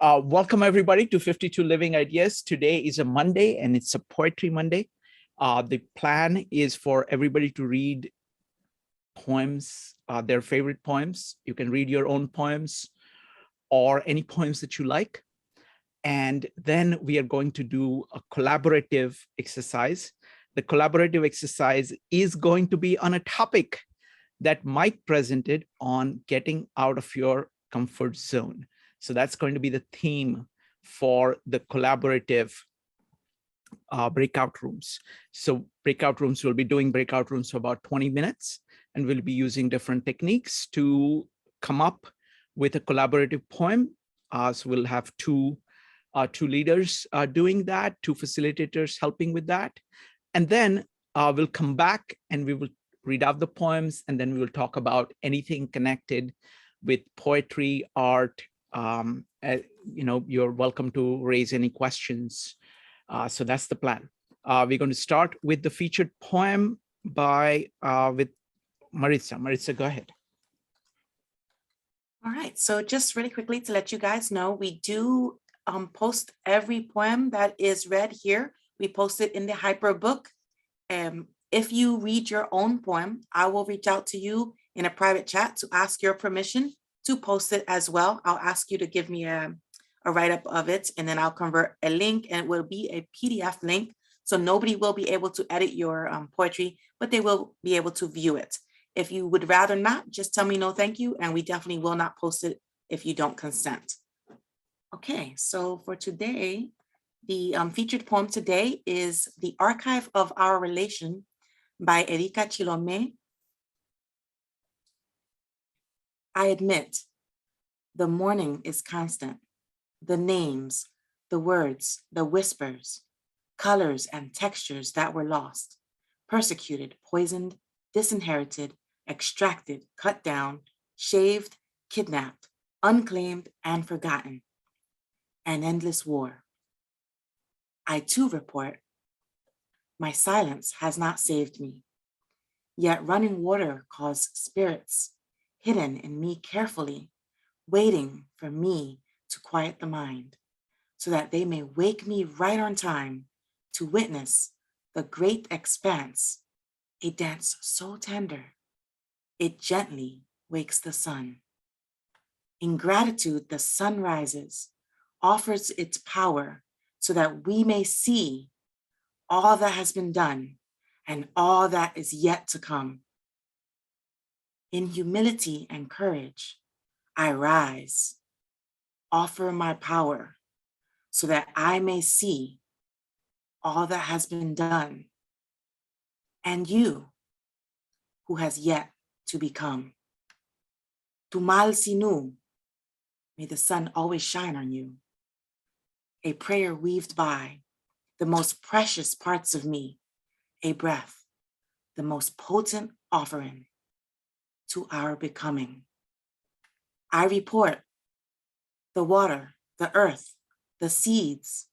Welcome everybody to 52 Living Ideas. Today is a Monday and it's a Poetry Monday. The plan is for everybody to read poems, their favorite poems. You can read your own poems or any poems that you like. And then we are going to do a collaborative exercise. The collaborative exercise is going to be on a topic that Mike presented on getting out of your comfort zone. So that's going to be the theme for the collaborative breakout rooms. So breakout rooms, we'll be doing breakout rooms for about 20 minutes, and we'll be using different techniques to come up with a collaborative poem. So we'll have two leaders doing that, two facilitators helping with that. And then we'll come back and we will read out the poems, and then we will talk about anything connected with poetry, art. You're welcome to raise any questions. So that's the plan. We're going to start with the featured poem with Maritza. Maritza, go ahead. All right, so just really quickly to let you guys know, we do post every poem that is read here. We post it in the Hyperbook. If you read your own poem, I will reach out to you in a private chat to ask your permission to post it as well. I'll ask you to give me a write-up of it, and then I'll convert a link, and it will be a PDF link. So nobody will be able to edit your poetry, but they will be able to view it. If you would rather not, just tell me no thank you, and we definitely will not post it if you don't consent. Okay, so for today, the featured poem today is The Archive of Our Relation by Edyka Chilomé. I admit, the mourning is constant. The names, the words, the whispers, colors and textures that were lost, persecuted, poisoned, disinherited, extracted, cut down, shaved, kidnapped, unclaimed, and forgotten. An endless war. I too report, my silence has not saved me, yet running water calls spirits hidden in me carefully, waiting for me to quiet the mind, so that they may wake me right on time to witness the great expanse, a dance so tender, it gently wakes the sun. In gratitude, the sun rises, offers its power so that we may see all that has been done and all that is yet to come. In humility and courage, I rise, offer my power so that I may see all that has been done and you who has yet to become. Tumal Sinu, may the sun always shine on you. A prayer weaved by the most precious parts of me, a breath, the most potent offering to our becoming. I report the water, the earth, the seeds,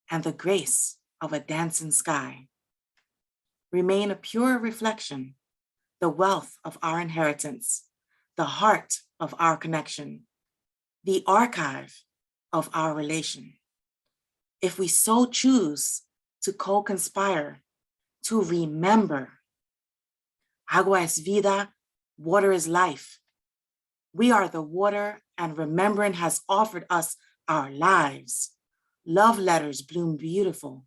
and the grace of a dancing sky. Remain a pure reflection, the wealth of our inheritance, the heart of our connection, the archive of our relation. If we so choose to co-conspire, to remember, agua es vida, water is life. We are the water, and remembrance has offered us our lives. Love letters bloom beautiful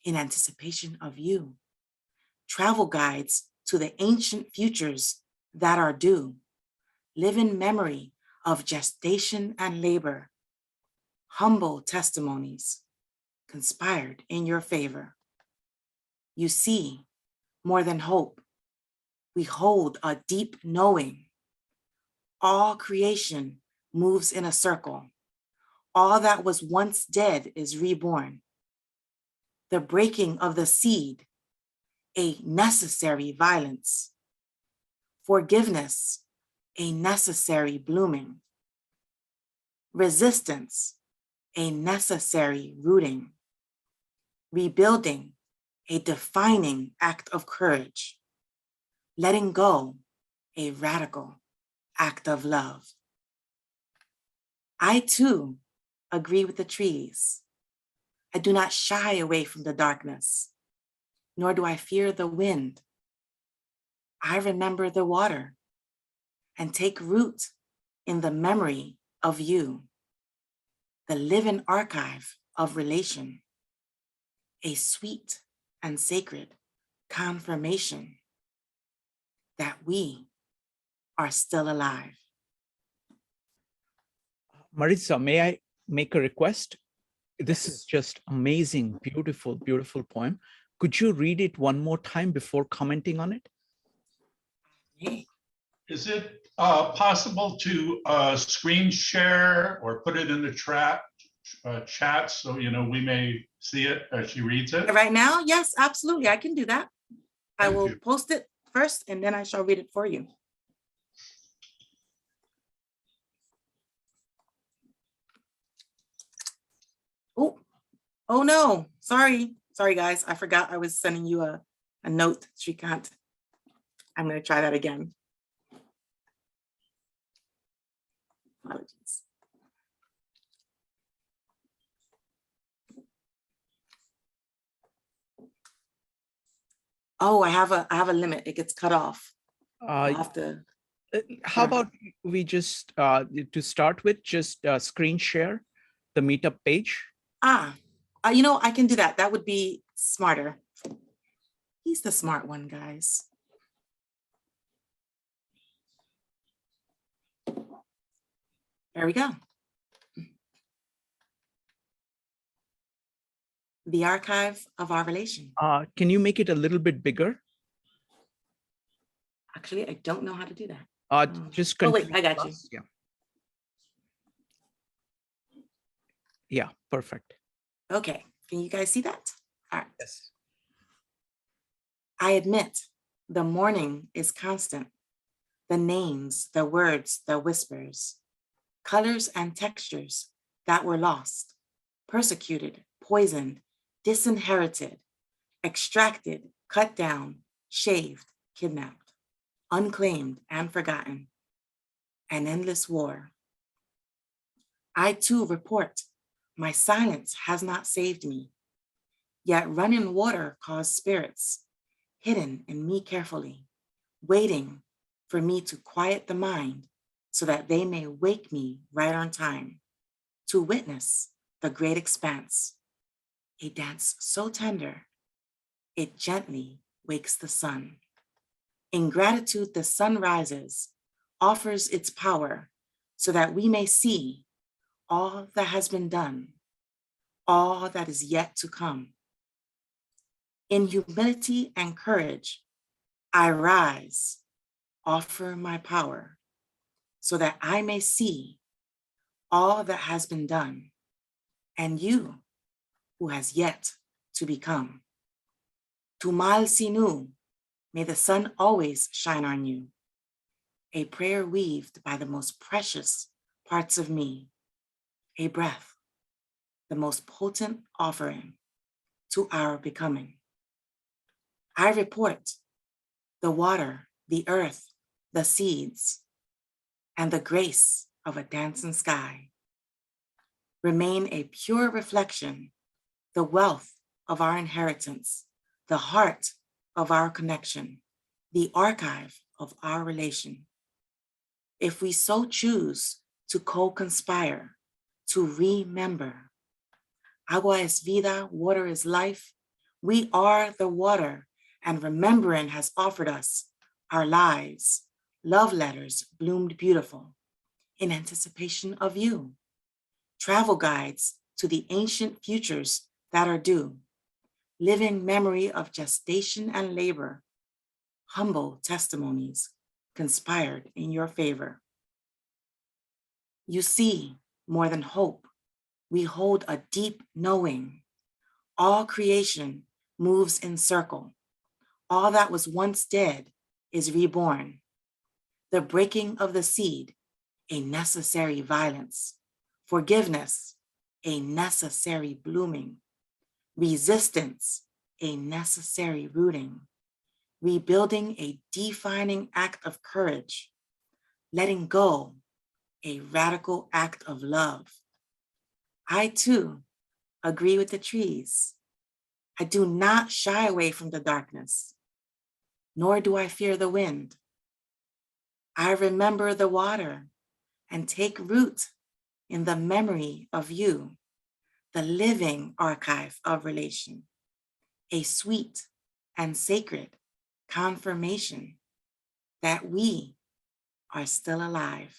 in anticipation of you. Travel guides to the ancient futures that are due. Live in memory of gestation and labor. Humble testimonies conspired in your favor. You see, more than hope, we hold a deep knowing. All creation moves in a circle. All that was once dead is reborn. The breaking of the seed, a necessary violence. Forgiveness, a necessary blooming. Resistance, a necessary rooting. Rebuilding, a defining act of courage. Letting go, a radical act of love. I too agree with the trees. I do not shy away from the darkness, nor do I fear the wind. I remember the water and take root in the memory of you, the living archive of relation, a sweet and sacred confirmation that we are still alive. Maritza, may I make a request? This Yes. is just amazing, beautiful, beautiful poem. Could you read it one more time before commenting on it? Hey. Is it possible to screen share or put it in the chat so we may see it as she reads it? Right now, yes, absolutely, I can do that. I Thank will you. post it first and then I shall read it for you. Oh no, sorry guys, I forgot I was sending you a note, Shrikant. I'm gonna try that again. Apologies. Oh, I have a limit, it gets cut off. I'll have to. How about we just, to start with, just screen share the meetup page? I can do that. That would be smarter. He's the smart one, guys. There we go. The archive of our relation. Can you make it a little bit bigger? Actually, I don't know how to do that. Just Oh wait, Control I got you. plus, yeah. Yeah, perfect. Okay, can you guys see that? All right. Yes. I admit the morning is constant. The names, the words, the whispers, colors and textures that were lost, persecuted, poisoned, disinherited, extracted, cut down, shaved, kidnapped, unclaimed and forgotten, an endless war. I too report, my silence has not saved me, yet running water caused spirits, hidden in me carefully, waiting for me to quiet the mind so that they may wake me right on time to witness the great expanse, a dance so tender, it gently wakes the sun. In gratitude, the sun rises, offers its power so that we may see all that has been done, all that is yet to come. In humility and courage, I rise, offer my power so that I may see all that has been done and you who has yet to become. Tumal Sinu, may the sun always shine on you. A prayer weaved by the most precious parts of me, a breath, the most potent offering to our becoming. I report the water, the earth, the seeds, and the grace of a dancing sky remain a pure reflection, the wealth of our inheritance, the heart of our connection, the archive of our relation. If we so choose to co-conspire, to remember, agua es vida, water is life, we are the water, and remembering has offered us our lives. Love letters bloomed beautiful in anticipation of you. Travel guides to the ancient futures that are due. Living memory of gestation and labor. Humble testimonies conspired in your favor. You see, more than hope, we hold a deep knowing. All creation moves in circle. All that was once dead is reborn. The breaking of the seed, a necessary violence. Forgiveness, a necessary blooming. Resistance, a necessary rooting. Rebuilding, a defining act of courage. Letting go, a radical act of love. I too agree with the trees. I do not shy away from the darkness, nor do I fear the wind. I remember the water and take root in the memory of you, the living archive of relation, a sweet and sacred confirmation that we are still alive.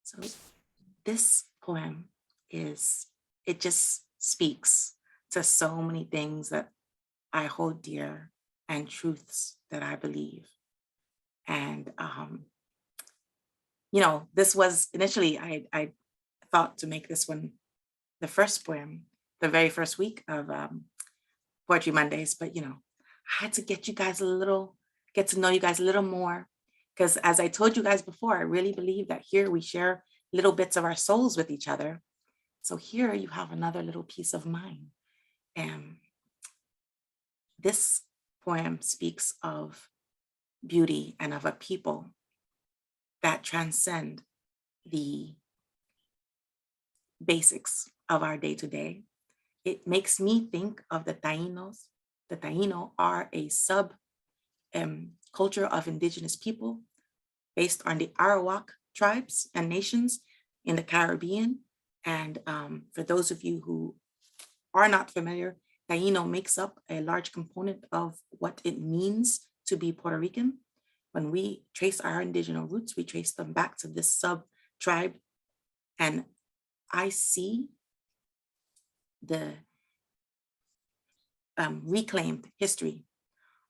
So this poem it just speaks to so many things that I hold dear and truths that I believe. And, you know, this was initially, I thought to make this one the first poem, the very first week of Poetry Mondays, but, you know, I had to get to know you guys a little more. Because as I told you guys before, I really believe that here we share little bits of our souls with each other. So here you have another little piece of mine. And this poem speaks of beauty and of a people that transcend the basics of our day-to-day. It makes me think of the Tainos. The Taino are a sub culture of indigenous people based on the Arawak tribes and nations in the Caribbean. And for those of you who are not familiar, Taino makes up a large component of what it means to be Puerto Rican. When we trace our indigenous roots, we trace them back to this sub-tribe. And I see the reclaimed history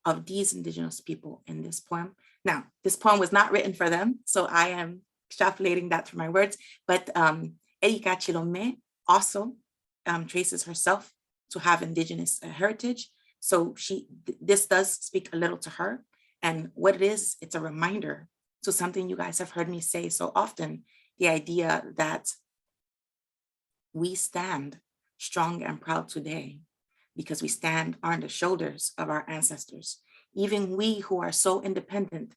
of these indigenous people in this poem. Now, this poem was not written for them, so I am extrapolating that through my words, but Edyka Chilomé also traces herself to have indigenous heritage. So this does speak a little to her. And what it is, it's a reminder to something you guys have heard me say so often, the idea that we stand strong and proud today because we stand on the shoulders of our ancestors. Even we who are so independent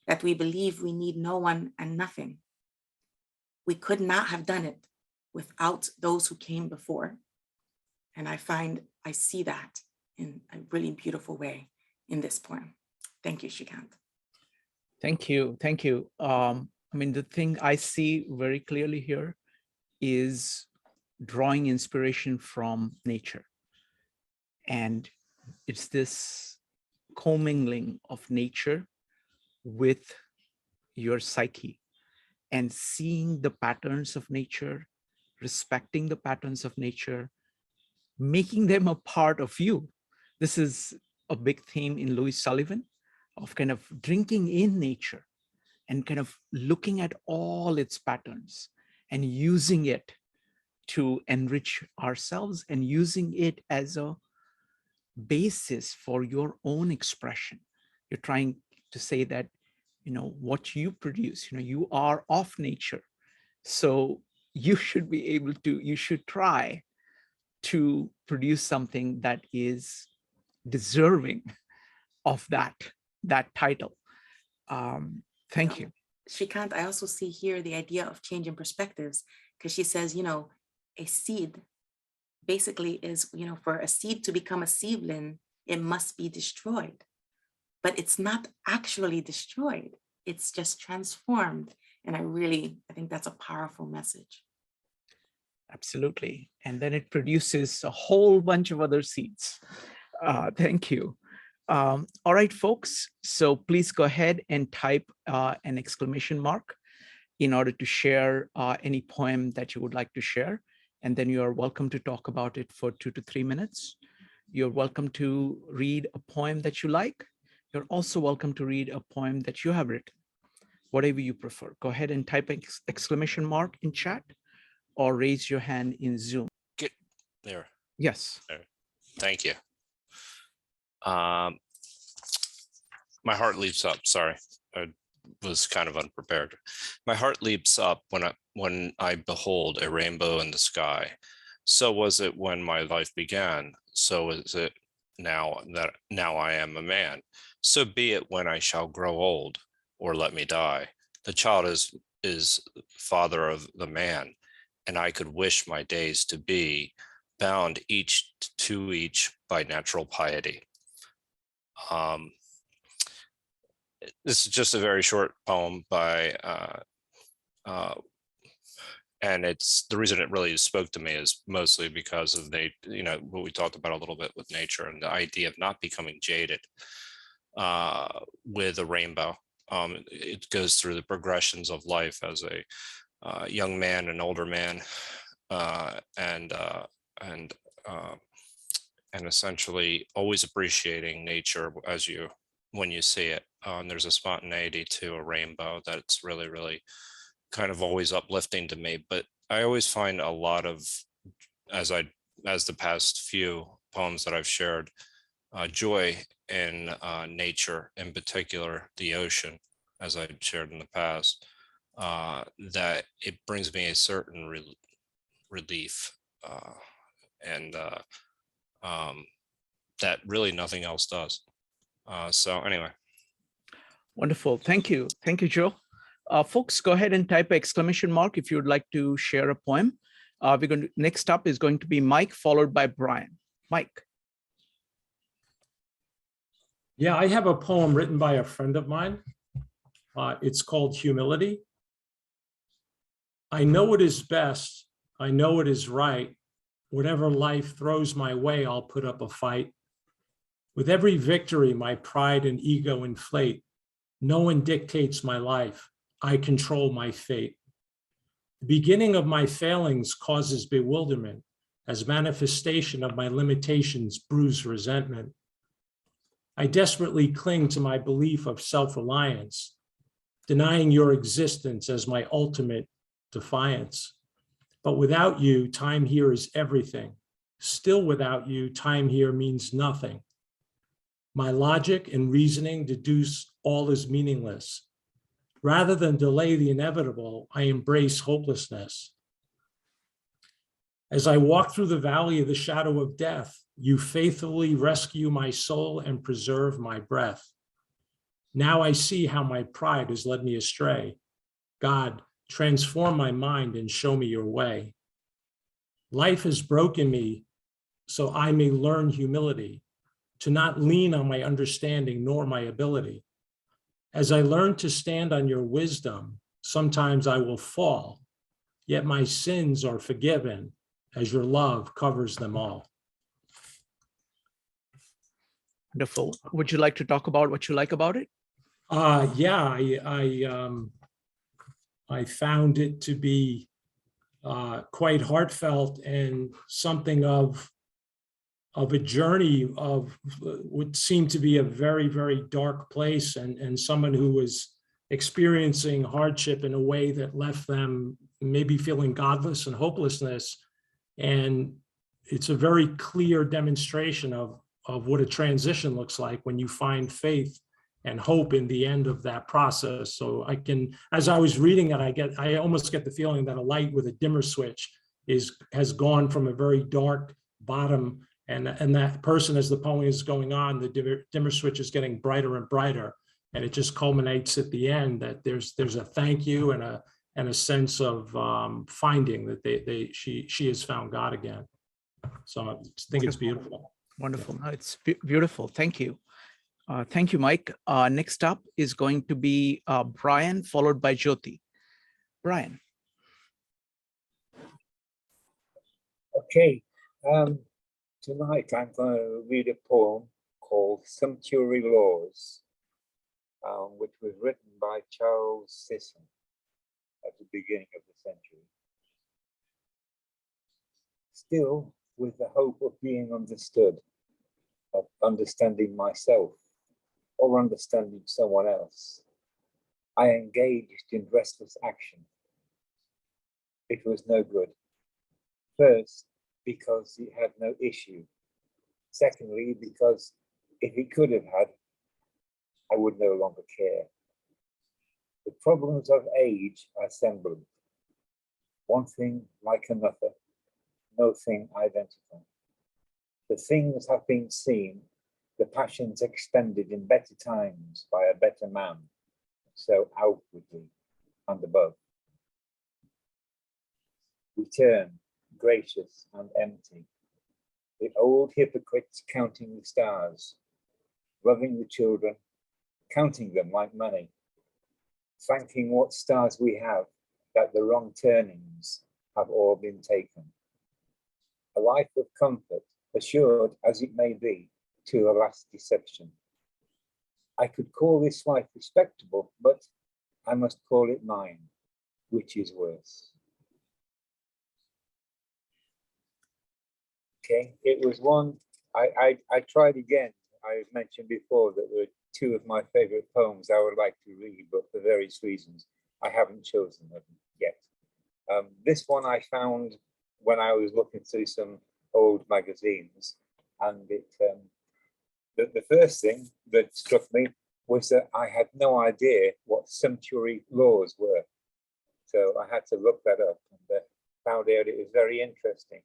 that we believe we need no one and nothing. We could not have done it without those who came before. And I see that in a really beautiful way in this poem. Thank you, Shrikant. Thank you. Thank you. I mean, the thing I see very clearly here is drawing inspiration from nature. And it's this commingling of nature with your psyche and seeing the patterns of nature, respecting the patterns of nature, making them a part of you. This is a big theme in Louis Sullivan of kind of drinking in nature and kind of looking at all its patterns and using it to enrich ourselves and using it as a basis for your own expression. You're trying to say that, you know, what you produce, you know, you are of nature. So you should be able to, you should try to produce something that is deserving of that title. Thank you. Shrikant, I also see here the idea of changing perspectives, because she says, you know, a seed basically is, you know, for a seed to become a seedling, it must be destroyed. But it's not actually destroyed. It's just transformed. And I think that's a powerful message. Absolutely. And then it produces a whole bunch of other seeds. Thank you. All right, folks. So please go ahead and type an exclamation mark in order to share any poem that you would like to share. And then you are welcome to talk about it for 2 to 3 minutes. You're welcome to read a poem that you like. You're also welcome to read a poem that you have written, whatever you prefer. Go ahead and type an exclamation mark in chat or raise your hand in Zoom. Get there. Yes. There. Thank you. My heart leaps up. Sorry, I was kind of unprepared. My heart leaps up when I behold a rainbow in the sky. So was it when my life began. So is it now I am a man. So be it when I shall grow old, or let me die. The child is father of the man, and I could wish my days to be bound each to each by natural piety. This is just a very short poem by, and it's the reason it really spoke to me is mostly because of what we talked about a little bit with nature and the idea of not becoming jaded with a rainbow. It goes through the progressions of life as a young man, an older man, and essentially always appreciating nature when you see it. And there's a spontaneity to a rainbow that's really, really kind of always uplifting to me. But I always find a lot of, as the past few poems that I've shared, joy in nature, in particular the ocean, as I shared in the past, that it brings me a certain relief, and that really nothing else does. So anyway. Wonderful. Thank you. Thank you, Joe. Folks, go ahead and type exclamation mark if you would like to share a poem. Next up is going to be Mike, followed by Brian. Mike. Yeah, I have a poem written by a friend of mine. It's called Humility. I know it is best. I know it is right. Whatever life throws my way, I'll put up a fight. With every victory, my pride and ego inflate. No one dictates my life. I control my fate. The beginning of my failings causes bewilderment, as manifestation of my limitations brews resentment. I desperately cling to my belief of self-reliance, denying your existence as my ultimate defiance. But without you, time here is everything. Still without you, time here means nothing. My logic and reasoning deduce all is meaningless. Rather than delay the inevitable, I embrace hopelessness. As I walk through the valley of the shadow of death, you faithfully rescue my soul and preserve my breath. Now I see how my pride has led me astray. God, transform my mind and show me your way. Life has broken me so I may learn humility, to not lean on my understanding nor my ability. As I learn to stand on your wisdom, sometimes I will fall, yet my sins are forgiven as your love covers them all. Wonderful. Would you like to talk about what you like about it? Yeah, I found it to be quite heartfelt and something of a journey of what seemed to be a very, very dark place, and someone who was experiencing hardship in a way that left them maybe feeling godless and hopelessness. And it's a very clear demonstration of what a transition looks like when you find faith and hope in the end of that process. So I can, as I was reading it, I almost get the feeling that a light with a dimmer switch has gone from a very dark bottom, and that person, as the poem is going on, the dimmer switch is getting brighter and brighter, and it just culminates at the end that there's a thank you and a sense of finding that she has found God again. So I think it's beautiful. Wonderful. No, it's beautiful. Thank you. Thank you, Mike. Next up is going to be Brian, followed by Jyoti. Brian. Okay. Tonight I'm going to read a poem called Sumptuary Laws, which was written by Charles Sisson at the beginning of the century. Still, with the hope of being understood, of understanding myself or understanding someone else, I engaged in restless action. It was no good. First, because he had no issue. Secondly, because if he could have had, I would no longer care. The problems of age are semblant. One thing like another, no thing identical. The things have been seen, the passions expended in better times by a better man, so outwardly and above. We turn, gracious and empty, the old hypocrites counting the stars, loving the children, counting them like money, thanking what stars we have, that the wrong turnings have all been taken. A life of comfort, assured as it may be, to a last deception. I could call this life respectable, but I must call it mine, which is worse. Okay, it was one, I tried again. I mentioned before that there were two of my favorite poems I would like to read, but for various reasons, I haven't chosen them yet. This one I found when I was looking through some old magazines, and it, the first thing that struck me was that I had no idea what sumptuary laws were. So I had to look that up, and found out it was very interesting.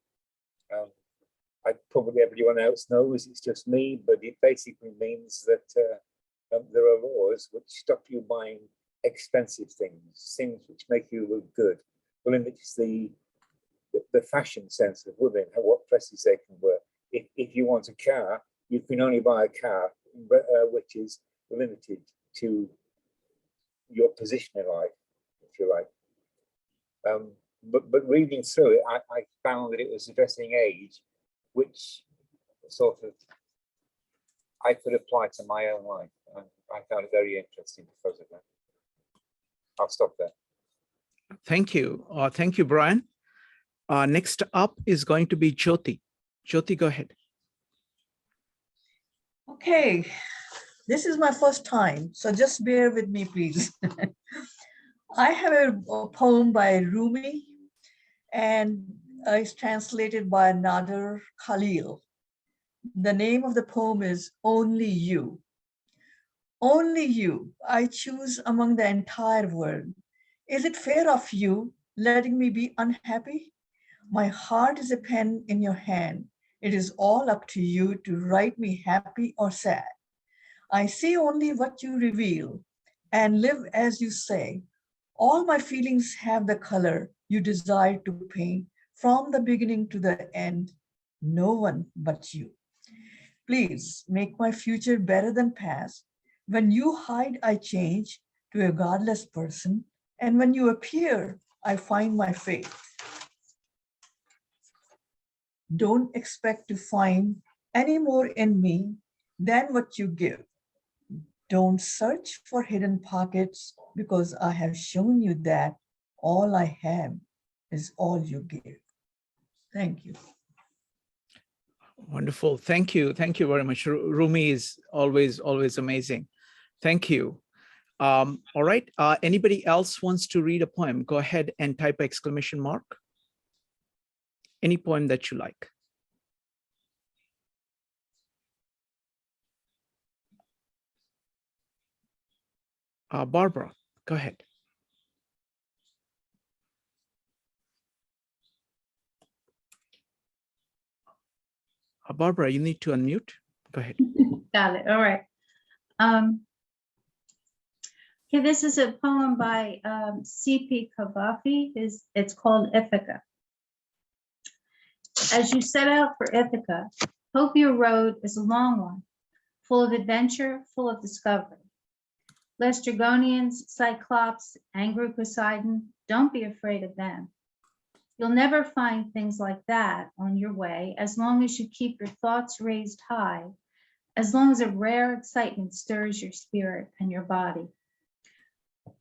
Probably everyone else knows, it's just me, but it basically means that there are laws which stop you buying expensive things which make you look good. Well, it's the fashion sense of women, what dresses they can wear. If you want a car, you can only buy a car which is limited to your position in life, if you like. But reading through it, I found that it was addressing age, which sort of I could apply to my own life. And I found it very interesting because of that. I'll stop there. Thank you. Thank you, Brian. Next up is going to be Jyoti. Jyoti, go ahead. Okay, this is my first time, so just bear with me, please. I have a poem by Rumi, and it's translated by Nader Khalil. The name of the poem is Only You. Only you, I choose among the entire world. Is it fair of you letting me be unhappy? My heart is a pen in your hand. It is all up to you to write me happy or sad. I see only what you reveal and live as you say. All my feelings have the color you desire to paint from the beginning to the end. No one but you. Please make my future better than past. When you hide, I change to a godless person. And when you appear, I find my fate. Don't expect to find any more in me than what you give. Don't search for hidden pockets, because I have shown you that all I have is all you give. Thank you. Wonderful. Thank you. Thank you very much. Rumi is always amazing. Thank you. All right. Anybody else wants to read a poem? Go ahead and type exclamation mark. Any poem that you like. Barbara, go ahead. Barbara, you need to unmute. Go ahead. Got it. All right. Okay, this is a poem by C.P. Cavafy. It's called Ithaca. As you set out for Ithaca, hope your road is a long one, full of adventure, full of discovery. Laestrygonians, Cyclops, angry Poseidon, don't be afraid of them. You'll never find things like that on your way as long as you keep your thoughts raised high, as long as a rare excitement stirs your spirit and your body.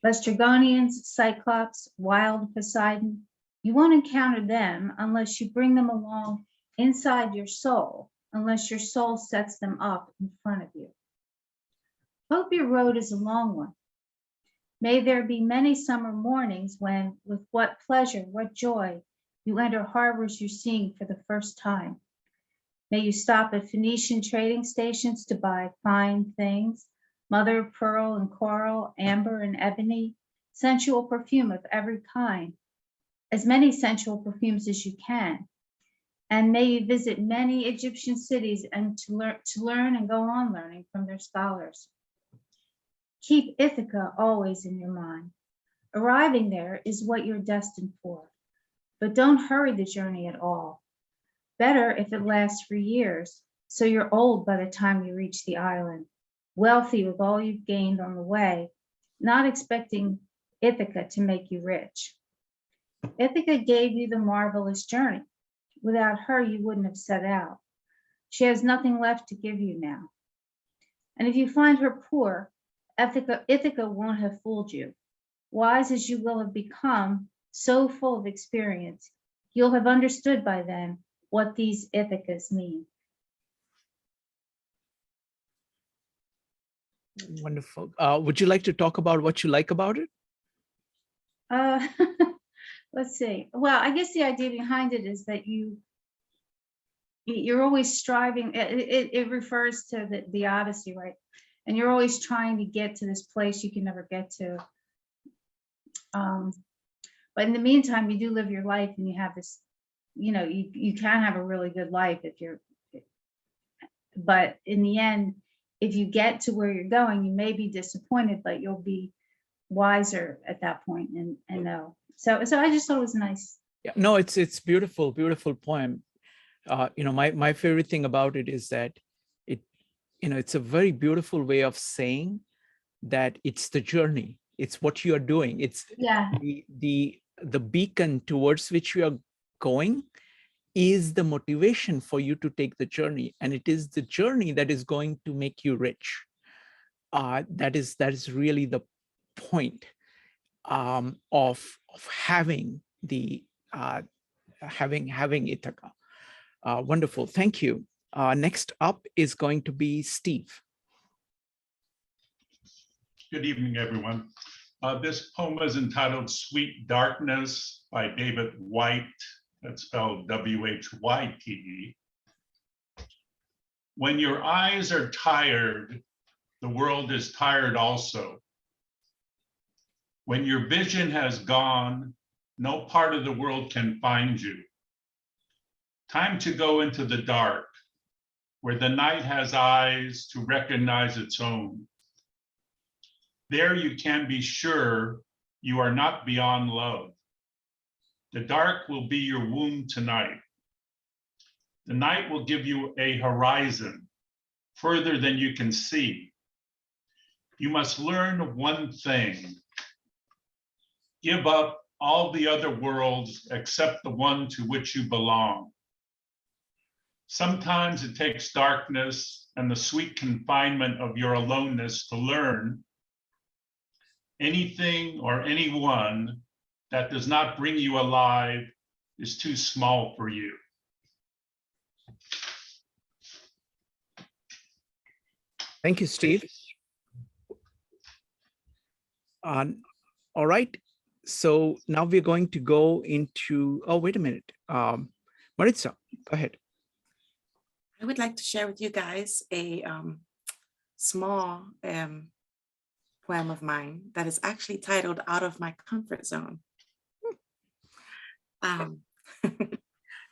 Laestrygonians, Cyclops, wild Poseidon, you won't encounter them unless you bring them along inside your soul, unless your soul sets them up in front of you. Hope your road is a long one. May there be many summer mornings when, with what pleasure, what joy, you enter harbors you're seeing for the first time. May you stop at Phoenician trading stations to buy fine things, mother of pearl and coral, amber and ebony, sensual perfume of every kind, as many sensual perfumes as you can. And may you visit many Egyptian cities and to learn and go on learning from their scholars. Keep Ithaca always in your mind. Arriving there is what you're destined for, but don't hurry the journey at all. Better if it lasts for years, so you're old by the time you reach the island, wealthy with all you've gained on the way, not expecting Ithaca to make you rich. Ithaca gave you the marvelous journey. Without her, you wouldn't have set out. She has nothing left to give you now. And if you find her poor, Ithaca won't have fooled you. Wise as you will have become, so full of experience, you'll have understood by then what these Ithacas mean. Wonderful. Would you like to talk about what you like about it? Let's see. Well, I guess the idea behind it is that you're always striving. It refers to the Odyssey, right? And you're always trying to get to this place you can never get to. But in the meantime, you do live your life, and you have this, you can have a really good life but in the end, if you get to where you're going, you may be disappointed, but you'll be wiser at that point and know. So I just thought it was nice. Yeah, no, it's beautiful, beautiful poem. My favorite thing about it is that it's a very beautiful way of saying that it's the journey. It's what you are doing. It's the beacon towards which you are going is the motivation for you to take the journey. And it is the journey that is going to make you rich. That is really the point of having having Ithaca. Wonderful, thank you. Next up is going to be Steve. Good evening, everyone. This poem is entitled Sweet Darkness by David Whyte. That's spelled W-H-Y-T-E. When your eyes are tired, the world is tired also. When your vision has gone, no part of the world can find you. Time to go into the dark, where the night has eyes to recognize its own. There you can be sure you are not beyond love. The dark will be your womb tonight. The night will give you a horizon further than you can see. You must learn one thing. Give up all the other worlds except the one to which you belong. Sometimes it takes darkness and the sweet confinement of your aloneness to learn anything or anyone that does not bring you alive is too small for you. Thank you, Steve. All right. So now we're going to go into, oh, wait a minute. Maritza, go ahead. I would like to share with you guys a small poem of mine that is actually titled Out of My Comfort Zone.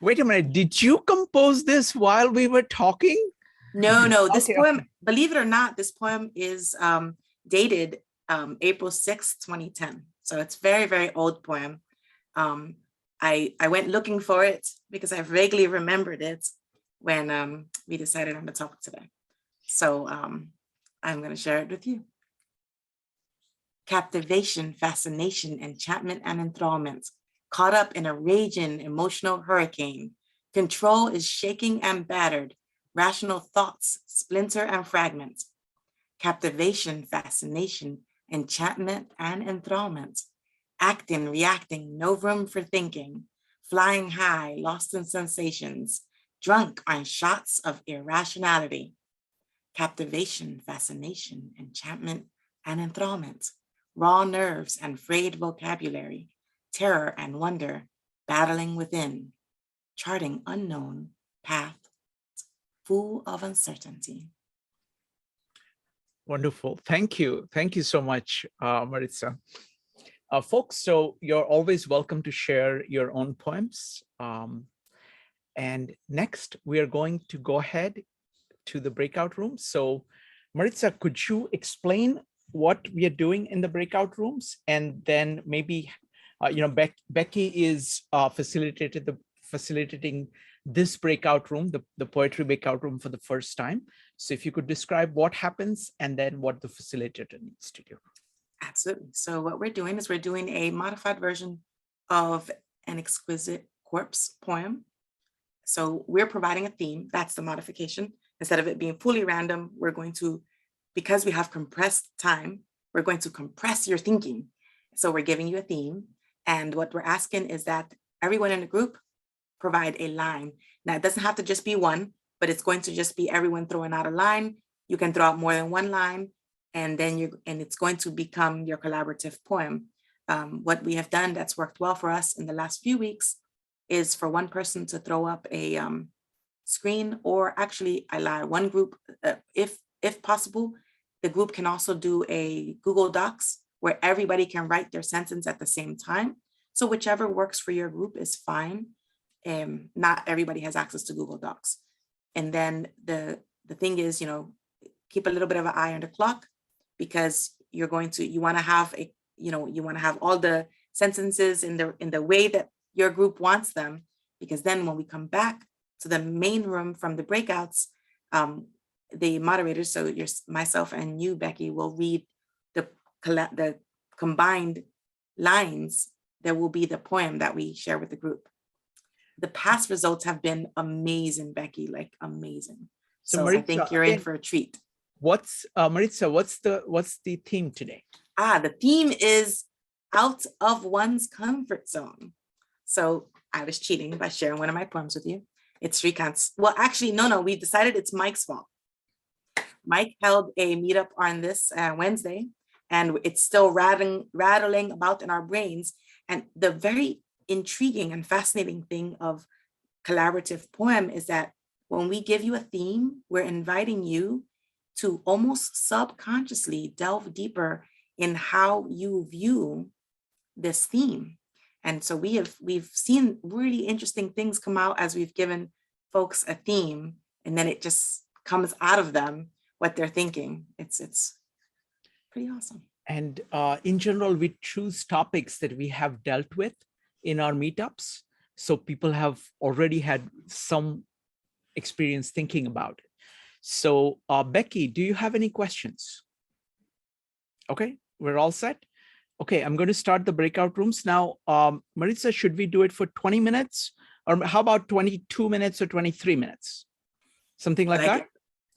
Wait a minute, did you compose this while we were talking? No, this Okay, poem, okay. believe it or not, this poem is dated April 6th, 2010. So it's very, very old poem. I went looking for it because I vaguely remembered it when we decided on the topic today. So I'm going to share it with you. Captivation, fascination, enchantment, and enthrallment. Caught up in a raging emotional hurricane. Control is shaking and battered. Rational thoughts splinter and fragment. Captivation, fascination, enchantment, and enthrallment. Acting, reacting, no room for thinking. Flying high, lost in sensations. Drunk on shots of irrationality. Captivation, fascination, enchantment, and enthrallment. Raw nerves and frayed vocabulary. Terror and wonder, battling within. Charting unknown path, full of uncertainty. Wonderful. Thank you. Thank you so much, Maritza. Folks, so you're always welcome to share your own poems. And next, we are going to go ahead to the breakout room. So Maritza, could you explain what we are doing in the breakout rooms? And then maybe, Becky is facilitating this breakout room, the poetry breakout room for the first time. So if you could describe what happens and then what the facilitator needs to do. Absolutely. So what we're doing is we're doing a modified version of an exquisite corpse poem. So we're providing a theme. That's the modification. Instead of it being fully random, we're going to, because we have compressed time, we're going to compress your thinking. So we're giving you a theme. And what we're asking is that everyone in the group provide a line. Now, it doesn't have to just be one, but it's going to just be everyone throwing out a line. You can throw out more than one line, and then it's going to become your collaborative poem. What we have done that's worked well for us in the last few weeks is for one person to throw up a screen, or actually, I lie, one group, if possible, the group can also do a Google Docs where everybody can write their sentence at the same time. So whichever works for your group is fine. Not everybody has access to Google Docs. And then the thing is, keep a little bit of an eye on the clock, because you want to have all the sentences in the way that your group wants them, because then when we come back to the main room from the breakouts, the moderators, so myself and you, Becky, will read the combined lines that will be the poem that we share with the group. The past results have been amazing, Becky, like amazing. So Maritza, I think you're in for a treat. Maritza, what's the theme today? The theme is out of one's comfort zone. So I was cheating by sharing one of my poems with you. It's Shrikant's. Well, actually, no, we decided it's Mike's fault. Mike held a meetup on this Wednesday, and it's still rattling about in our brains. And the very intriguing and fascinating thing of collaborative poem is that when we give you a theme, we're inviting you to almost subconsciously delve deeper in how you view this theme. And so we've seen really interesting things come out as we've given folks a theme, and then it just comes out of them what they're thinking. It's pretty awesome. And in general, we choose topics that we have dealt with in our meetups. So people have already had some experience thinking about it. So Becky, do you have any questions? Okay, we're all set. Okay, I'm going to start the breakout rooms now. Maritza, should we do it for 20 minutes? Or how about 22 minutes or 23 minutes? Something like that?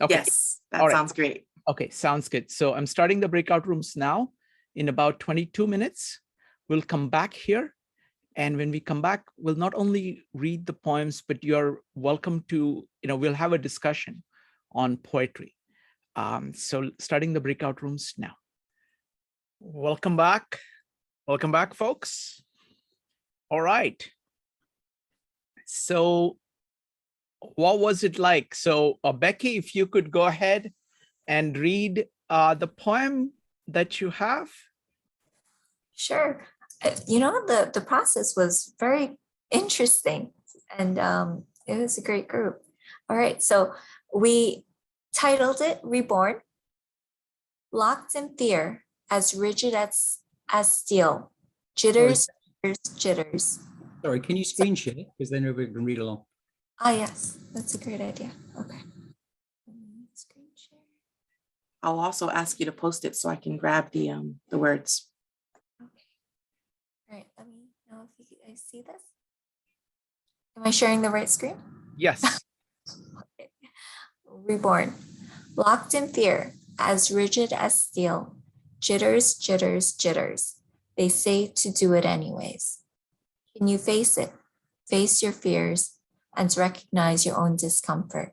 Okay. Yes, that sounds great. Okay, sounds good. So I'm starting the breakout rooms now. In about 22 minutes, we'll come back here. And when we come back, we'll not only read the poems, but you're welcome to, we'll have a discussion on poetry. So starting the breakout rooms now. Welcome back. Welcome back, folks. All right. So what was it like? So Becky, if you could go ahead and read the poem that you have. Sure. The process was very interesting, and it was a great group. All right, so we titled it Reborn, locked in fear, as rigid as steel, jitters, jitters. Sorry, can you screen share? Because then everybody can read along. Ah, yes, that's a great idea. Okay. Screen share. I'll also ask you to post it so I can grab the words. Okay. All right, let me know if you guys see this. Am I sharing the right screen? Yes. Okay. Reborn, locked in fear, as rigid as steel, jitters, jitters, jitters. They say to do it anyways. Can you face it? Face your fears and recognize your own discomfort.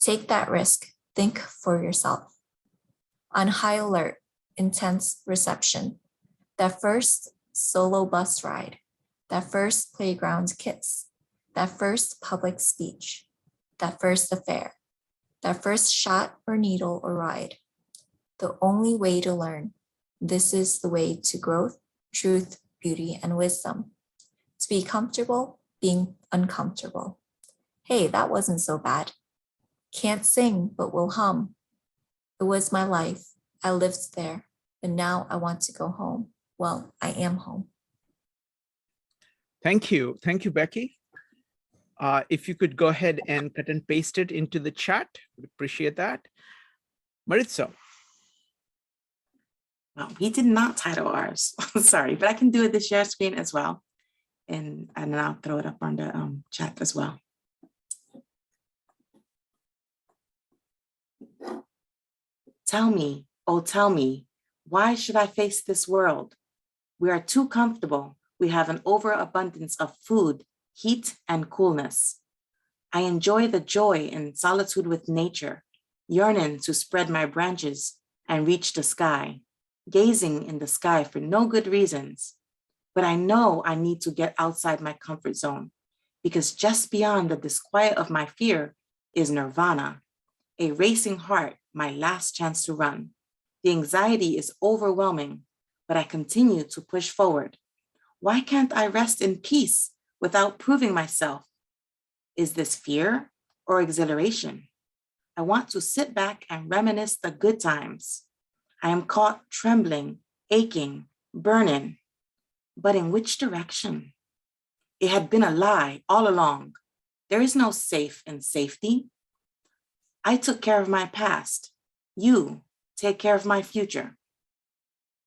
Take that risk. Think for yourself. On high alert, intense reception. That first solo bus ride. That first playground kiss. That first public speech. That first affair. That first shot or needle or ride. The only way to learn. This is the way to growth, truth, beauty, and wisdom. To be comfortable being uncomfortable. Hey, that wasn't so bad. Can't sing, but will hum. It was my life. I lived there, but now I want to go home. Well, I am home. Thank you. Thank you, Becky. If you could go ahead and cut and paste it into the chat, would appreciate that. Maritza. Well, we did not title ours. Sorry, but I can do it the share screen as well. And then I'll throw it up on the chat as well. Tell me, oh, tell me, why should I face this world? We are too comfortable. We have an overabundance of food, heat, and coolness. I enjoy the joy in solitude with nature, yearning to spread my branches and reach the sky, gazing in the sky for no good reasons. But I know I need to get outside my comfort zone, because just beyond the disquiet of my fear is nirvana, a racing heart, my last chance to run. The anxiety is overwhelming, but I continue to push forward. Why can't I rest in peace without proving myself? Is this fear or exhilaration? I want to sit back and reminisce the good times. I am caught trembling, aching, burning. But in which direction? It had been a lie all along. There is no safe in safety. I took care of my past. You take care of my future.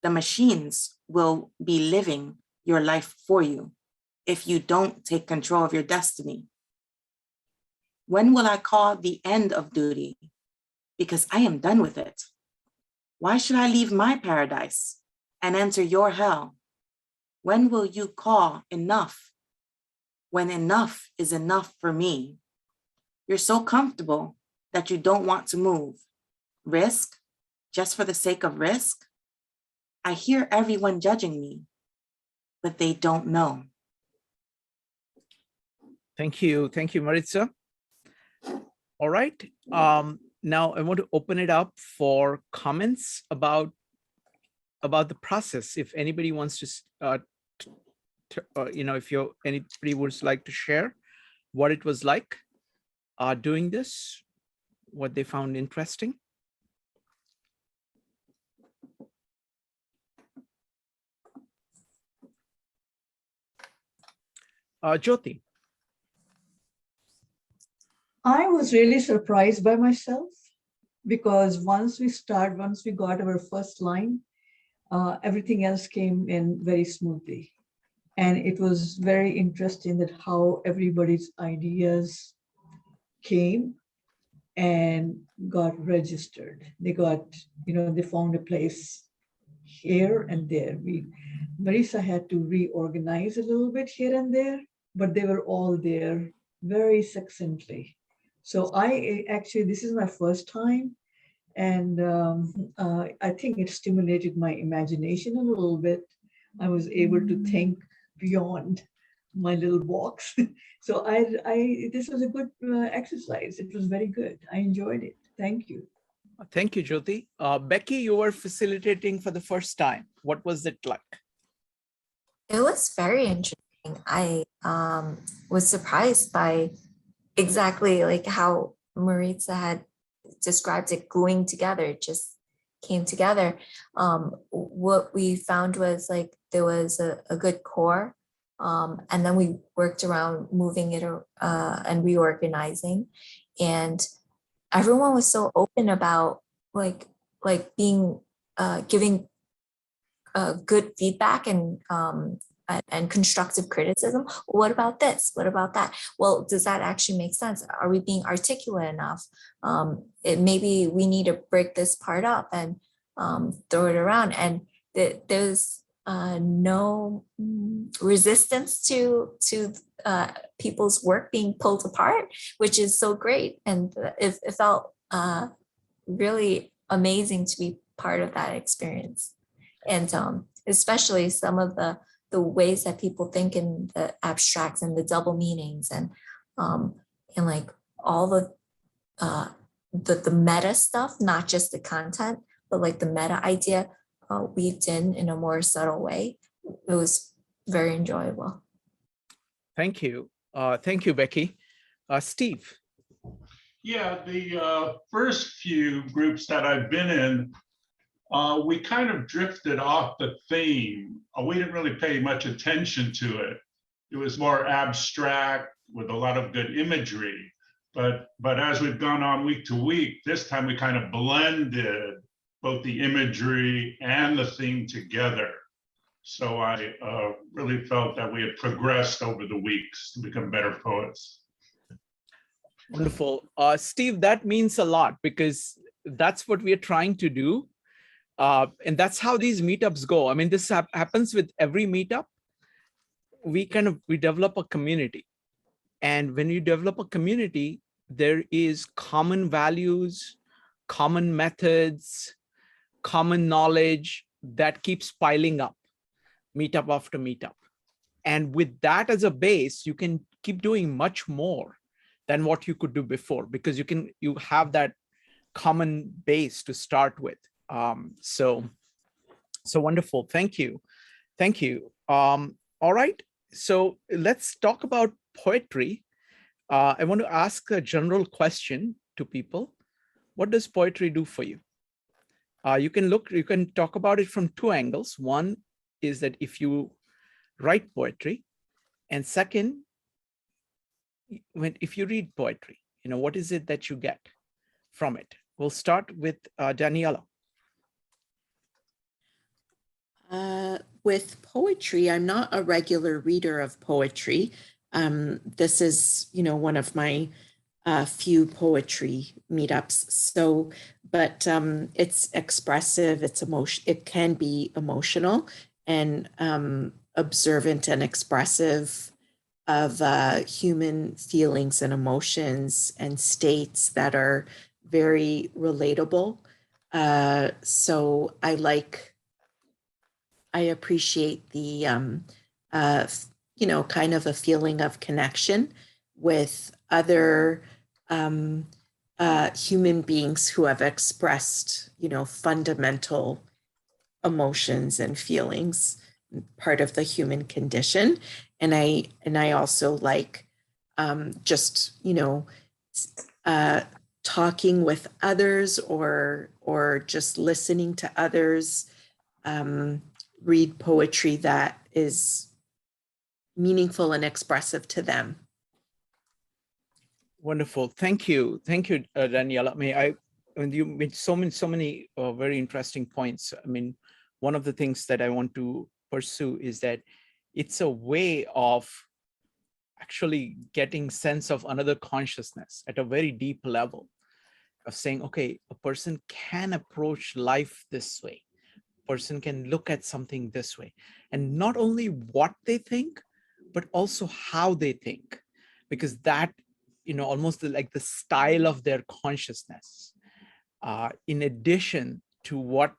The machines will be living your life for you if you don't take control of your destiny. When will I call the end of duty? Because I am done with it. Why should I leave my paradise and enter your hell? When will you call enough? When enough is enough for me. You're so comfortable that you don't want to move. Risk, just for the sake of risk? I hear everyone judging me, but they don't know. Thank you. Thank you, Maritza. All right. Now I want to open it up for comments about the process. If anybody wants to, if anybody would like to share what it was like doing this, what they found interesting. Jyoti. I was really surprised by myself because once we got our first line, everything else came in very smoothly. And it was very interesting that how everybody's ideas came and got registered. They got, they found a place here and there. Maritza had to reorganize a little bit here and there, but they were all there very succinctly. So this is my first time, and I think it stimulated my imagination a little bit. I was able to think beyond my little box. So this was a good exercise. It was very good. I enjoyed it. Thank you. Thank you, Jyoti. Becky, you were facilitating for the first time. What was it like? It was very interesting. I was surprised by exactly like how Maritza had described it gluing together. It just came together. What we found was like there was a good core, and then we worked around moving it and reorganizing, and everyone was so open about like being giving good feedback and constructive criticism. What about this? What about that? Well, does that actually make sense? Are we being articulate enough? Maybe we need to break this part up and throw it around. And there's no resistance to people's work being pulled apart, which is so great. And it felt really amazing to be part of that experience. And especially some of the ways that people think in the abstracts and the double meanings and like all the meta stuff, not just the content, but like the meta idea weaved in a more subtle way. It was very enjoyable. Thank you. Thank you, Becky. Steve. Yeah, the first few groups that I've been in, we kind of drifted off the theme. We didn't really pay much attention to it. It was more abstract with a lot of good imagery. But as we've gone on week to week, this time we kind of blended both the imagery and the theme together. So I really felt that we had progressed over the weeks to become better poets. Wonderful. Steve, that means a lot because that's what we are trying to do. And that's how these meetups go. I mean, this happens with every meetup. We develop a community. And when you develop a community, there is common values, common methods, common knowledge that keeps piling up, meetup after meetup. And with that as a base, you can keep doing much more than what you could do before, because you have that common base to start with. So wonderful. Thank you. Thank you. All right. So let's talk about poetry. I want to ask a general question to people. What does poetry do for you? You can talk about it from two angles. One is that if you write poetry, and second, if you read poetry, what is it that you get from it? We'll start with Daniela. With poetry, I'm not a regular reader of poetry. This is, one of my few poetry meetups. So, but it's expressive, it's it can be emotional and observant and expressive of human feelings and emotions and states that are very relatable. So I appreciate the, kind of a feeling of connection with other human beings who have expressed, fundamental emotions and feelings, part of the human condition. And I also like just, talking with others or just listening to others read poetry that is meaningful and expressive to them. Wonderful. Thank you. Thank you, Daniela. You made so many very interesting points. I mean, one of the things that I want to pursue is that it's a way of actually getting sense of another consciousness at a very deep level of saying, okay, a person can approach life this way. Person can look at something this way, and not only what they think, but also how they think, because that, almost like the style of their consciousness, in addition to what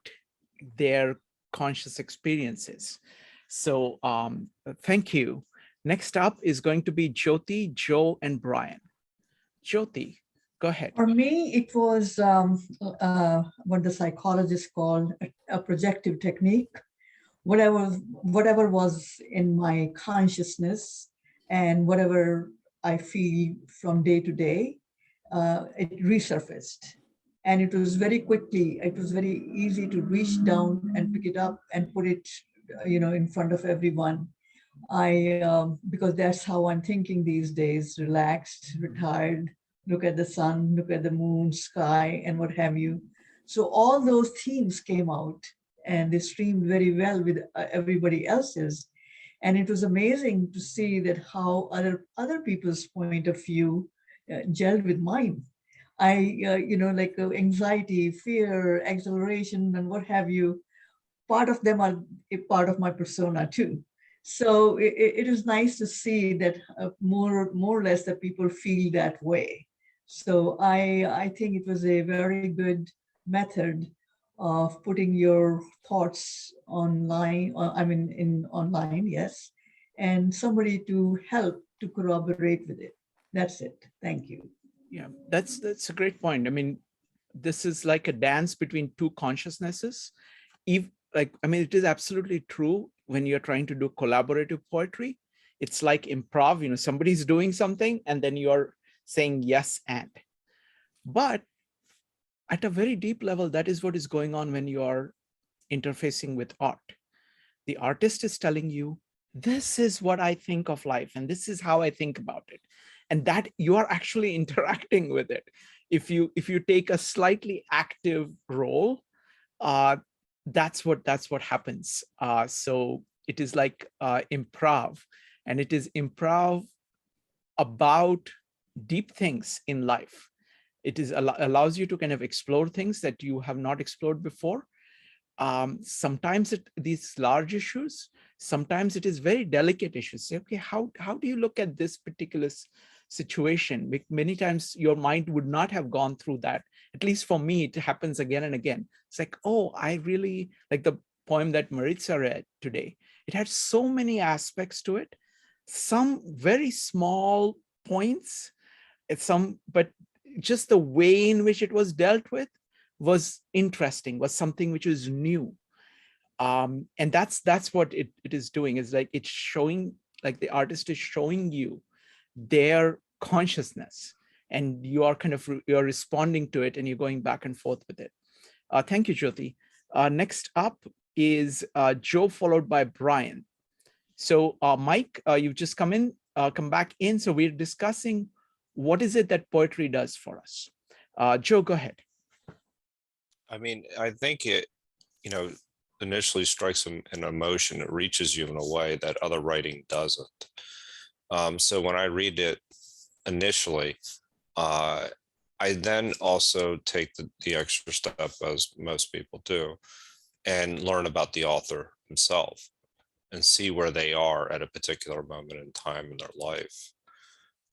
their conscious experience is. So thank you. Next up is going to be Jyoti, Joe, and Brian. Jyoti, go ahead. For me, it was what the psychologists call a projective technique. Whatever was in my consciousness and whatever I feel from day to day, it resurfaced. And it was very easy to reach down and pick it up and put it, in front of everyone. Because that's how I'm thinking these days, relaxed, retired, look at the sun, look at the moon, sky, and what have you. So all those themes came out and they streamed very well with everybody else's. And it was amazing to see that how other people's point of view gelled with mine. Like anxiety, fear, exhilaration, and what have you, part of them are a part of my persona too. So it is nice to see that more or less that people feel that way. So I think it was a very good method of putting your thoughts online, online, yes, and somebody to help to corroborate with it. That's it. Thank you. Yeah, that's a great point. I mean, this is like a dance between two consciousnesses. It is absolutely true when you're trying to do collaborative poetry. It's like improv, somebody's doing something and then you're saying yes and. But at a very deep level, that is what is going on when you are interfacing with art. The artist is telling you, this is what I think of life, and this is how I think about it. And that you are actually interacting with it. If you take a slightly active role, that's what happens. So it is like improv, and it is improv about deep things in life. It is allows you to kind of explore things that you have not explored before. Sometimes these large issues, sometimes it is very delicate issues. Say, okay, how do you look at this particular situation? Many times your mind would not have gone through that. At least for me, it happens again and again. It's like, oh, I really like the poem that Maritza read today. It had so many aspects to it, some very small points, but just the way in which it was dealt with was interesting, was something which was new. And that's what it is doing. Is like it's showing, like the artist is showing you their consciousness, and you are you're responding to it, and you're going back and forth with it. Thank you, Jyoti. Next up is Joe, followed by Brian. So Mike, you've just come back in. So we're discussing what is it that poetry does for us. Joe, go ahead. I mean, I think it, initially strikes an emotion. It reaches you in a way that other writing doesn't. So when I read it initially, I then also take the extra step, as most people do, and learn about the author himself and see where they are at a particular moment in time in their life.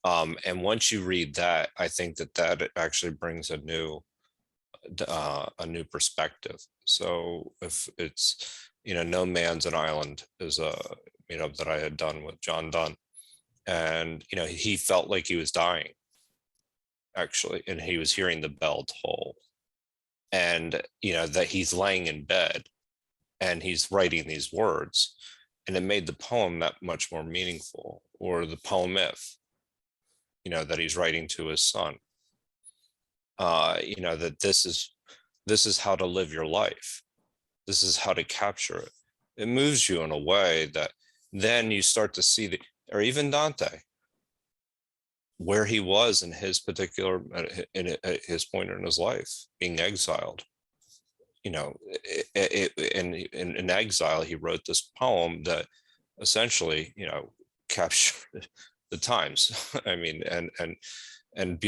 And once you read that, I think that actually brings a new perspective. So if it's, No Man's an Island is a meetup that I had done with John Donne, and he felt like he was dying, actually, and he was hearing the bell toll, and that he's laying in bed and he's writing these words, and it made the poem that much more meaningful. Or the poem If, that he's writing to his son, that this is how to live your life. This is how to capture it. It moves you in a way that then you start to see or even Dante, where he was in his particular, at his point in his life, being exiled. In exile, he wrote this poem that essentially, captured the times. I mean, and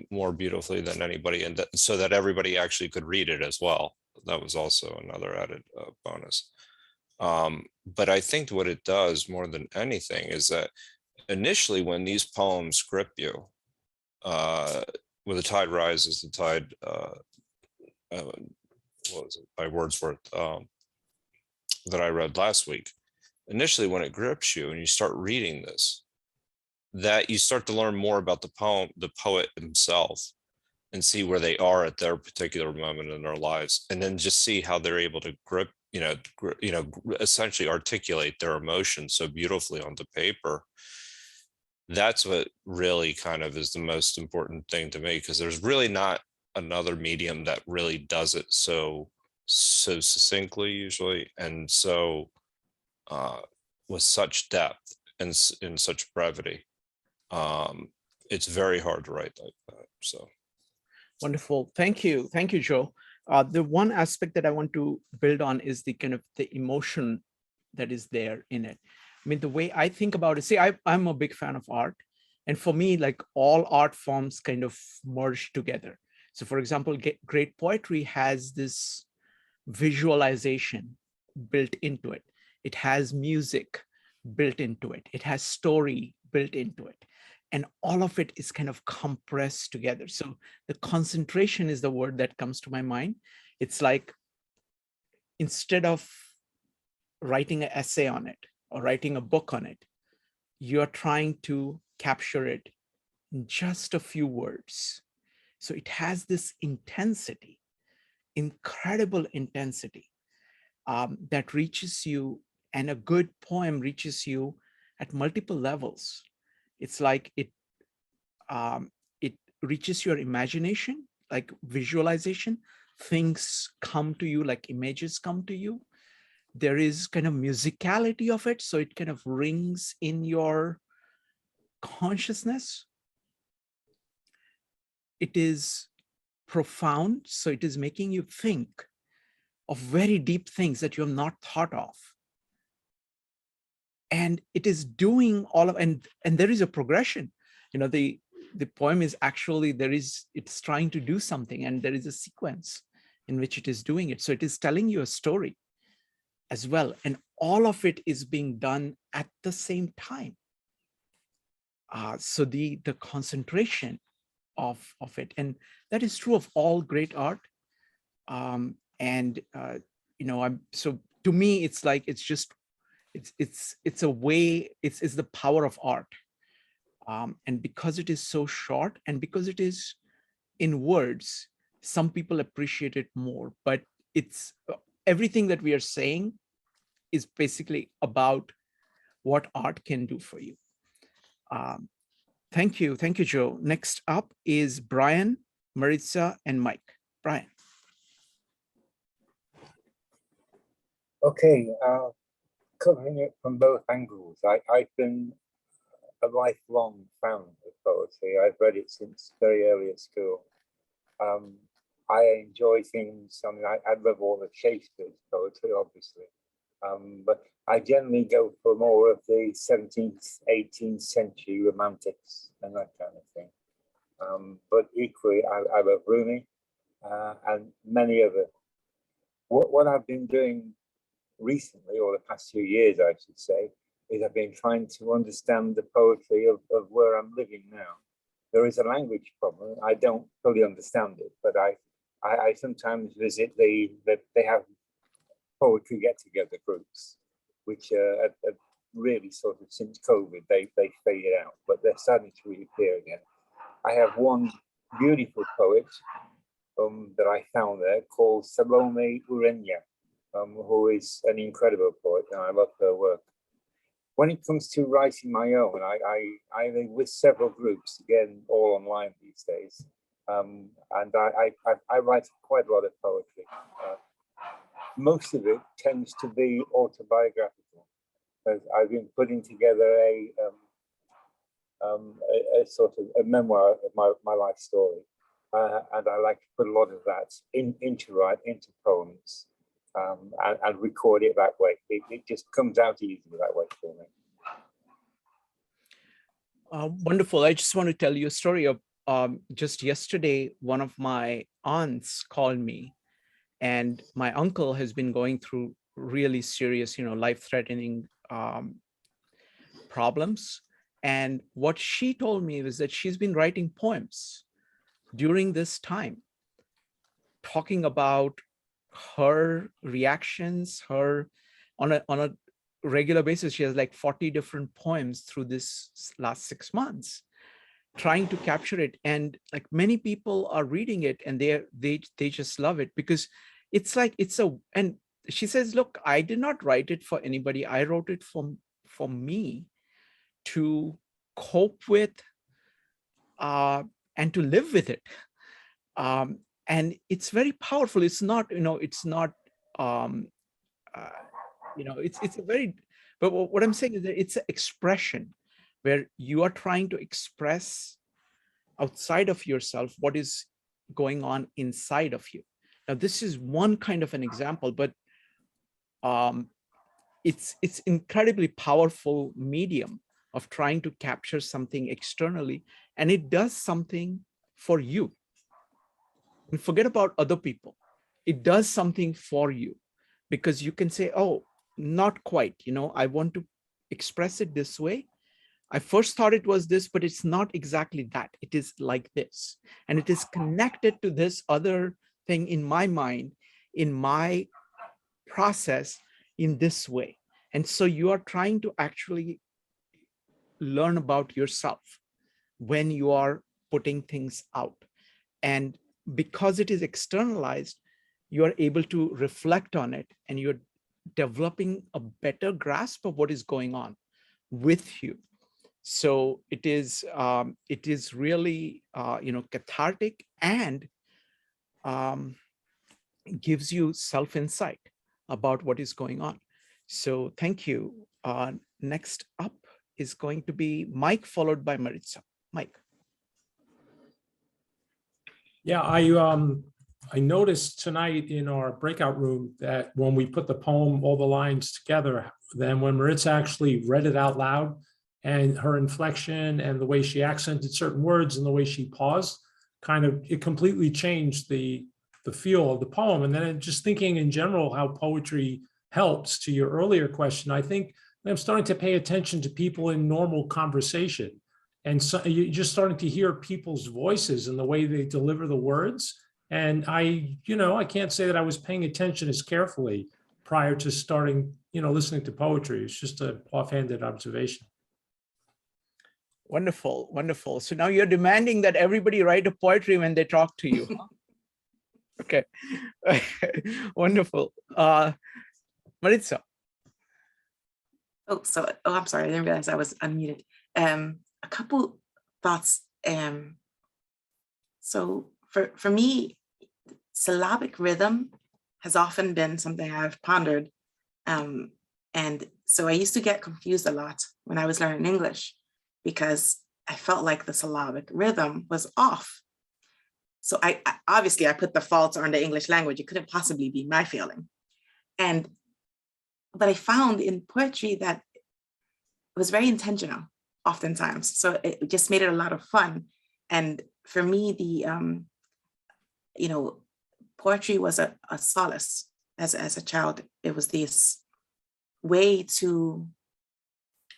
more beautifully than anybody, and so that everybody actually could read it as well. That was also another added bonus. But I think what it does more than anything is that initially, when these poems grip you, with the tide rises, the tide, what was it, by Wordsworth, that I read last week. Initially, when it grips you and you start reading this, that you start to learn more about the poet himself, and see where they are at their particular moment in their lives, and then just see how they're able to grip, essentially articulate their emotions so beautifully onto paper. That's what really kind of is the most important thing to me, because there's really not another medium that really does it so succinctly usually, and so with such depth and in such brevity. It's very hard to write like that. So wonderful. Thank you, Joe. The one aspect that I want to build on is the kind of the emotion that is there in it. I mean, the way I think about it, see, I'm a big fan of art, and for me, like, all art forms kind of merge together. So for example, great poetry has this visualization built into it. It has music built into it. It has story built into it. And all of it is kind of compressed together. So the concentration is the word that comes to my mind. It's like, instead of writing an essay on it or writing a book on it, you're trying to capture it in just a few words. So it has this intensity, incredible intensity, that reaches you, and a good poem reaches you at multiple levels. It's like reaches your imagination, like visualization, things come to you, like images come to you. There is kind of musicality of it, so it kind of rings in your consciousness. It is profound, so it is making you think of very deep things that you have not thought of. And it is doing all of, and there is a progression. You know, the poem is actually, it's trying to do something, and there is a sequence in which it is doing it. So it is telling you a story as well. And all of it is being done at the same time. So the concentration of it, and that is true of all great art. You know, so to me, it's like, it's a way, it's the power of art. And because it is so short, and because it is in words, some people appreciate it more, but it's everything that we are saying is basically about what art can do for you. Thank you, Joe. Next up is Brian, Maritza, and Mike. Brian. Okay, covering it from both angles. I've been a lifelong fan of poetry. I've read it since very early at school. I enjoy things, I mean, I love all of Shakespeare's poetry, obviously. But I generally go for more of the 17th, 18th century romantics and that kind of thing. But equally, I love Rumi and many other. What I've been doing recently, or the past few years, I should say, is I've been trying to understand the poetry of where I'm living now. There is a language problem. I don't fully understand it, but I sometimes visit they have poetry get-together groups, which are really sort of, since COVID, they faded out, but they're starting to reappear again. I have one beautiful poet that I found there called Chilomé, who is an incredible poet, and I love her work. When it comes to writing my own, I live with several groups, again, all online these days, and I write quite a lot of poetry. Most of it tends to be autobiographical. I've been putting together a sort of a memoir of my life story, and I like to put a lot of that into poems. And record it that way. It just comes out easily that way for me. Wonderful. I just want to tell you a story of just yesterday, one of my aunts called me, and my uncle has been going through really serious, life-threatening problems. And what she told me was that she's been writing poems during this time, talking about her reactions, on a regular basis. She has like 40 different poems through this last 6 months, trying to capture it. And like many people are reading it, and they just love it, because it's like, and she says, look, I did not write it for anybody. I wrote it for me to cope with and to live with it. And it's very powerful. It's not, it's a very, but what I'm saying is that it's an expression where you are trying to express outside of yourself what is going on inside of you. Now, this is one kind of an example, but it's incredibly powerful medium of trying to capture something externally, and it does something for you. And forget about other people. It does something for you, because you can say, oh, not quite, I want to express it this way. I first thought it was this, but it's not exactly that. It is like this. And it is connected to this other thing in my mind, in my process, in this way. And so you are trying to actually learn about yourself when you are putting things out. And because it is externalized, you are able to reflect on it, and you're developing a better grasp of what is going on with you. So it is really, cathartic and gives you self-insight about what is going on. So thank you. Next up is going to be Mike, followed by Maritza. Mike. Yeah, I noticed tonight in our breakout room that when we put the poem, all the lines together, then when Maritza actually read it out loud, and her inflection and the way she accented certain words and the way she paused, it completely changed the feel of the poem. And then just thinking in general how poetry helps, to your earlier question, I think I'm starting to pay attention to people in normal conversation. And so you're just starting to hear people's voices and the way they deliver the words. And I can't say that I was paying attention as carefully prior to starting, listening to poetry. It's just an offhanded observation. Wonderful, wonderful. So now you're demanding that everybody write a poetry when they talk to you. Huh? Okay, wonderful. Maritza. I'm sorry, I didn't realize I was unmuted. A couple thoughts. So for me, syllabic rhythm has often been something I've pondered. And so I used to get confused a lot when I was learning English, because I felt like the syllabic rhythm was off. So I obviously put the fault on the English language. It couldn't possibly be my failing. But I found in poetry that it was very intentional oftentimes. So it just made it a lot of fun. And for me, the, poetry was a solace as a child. It was this way to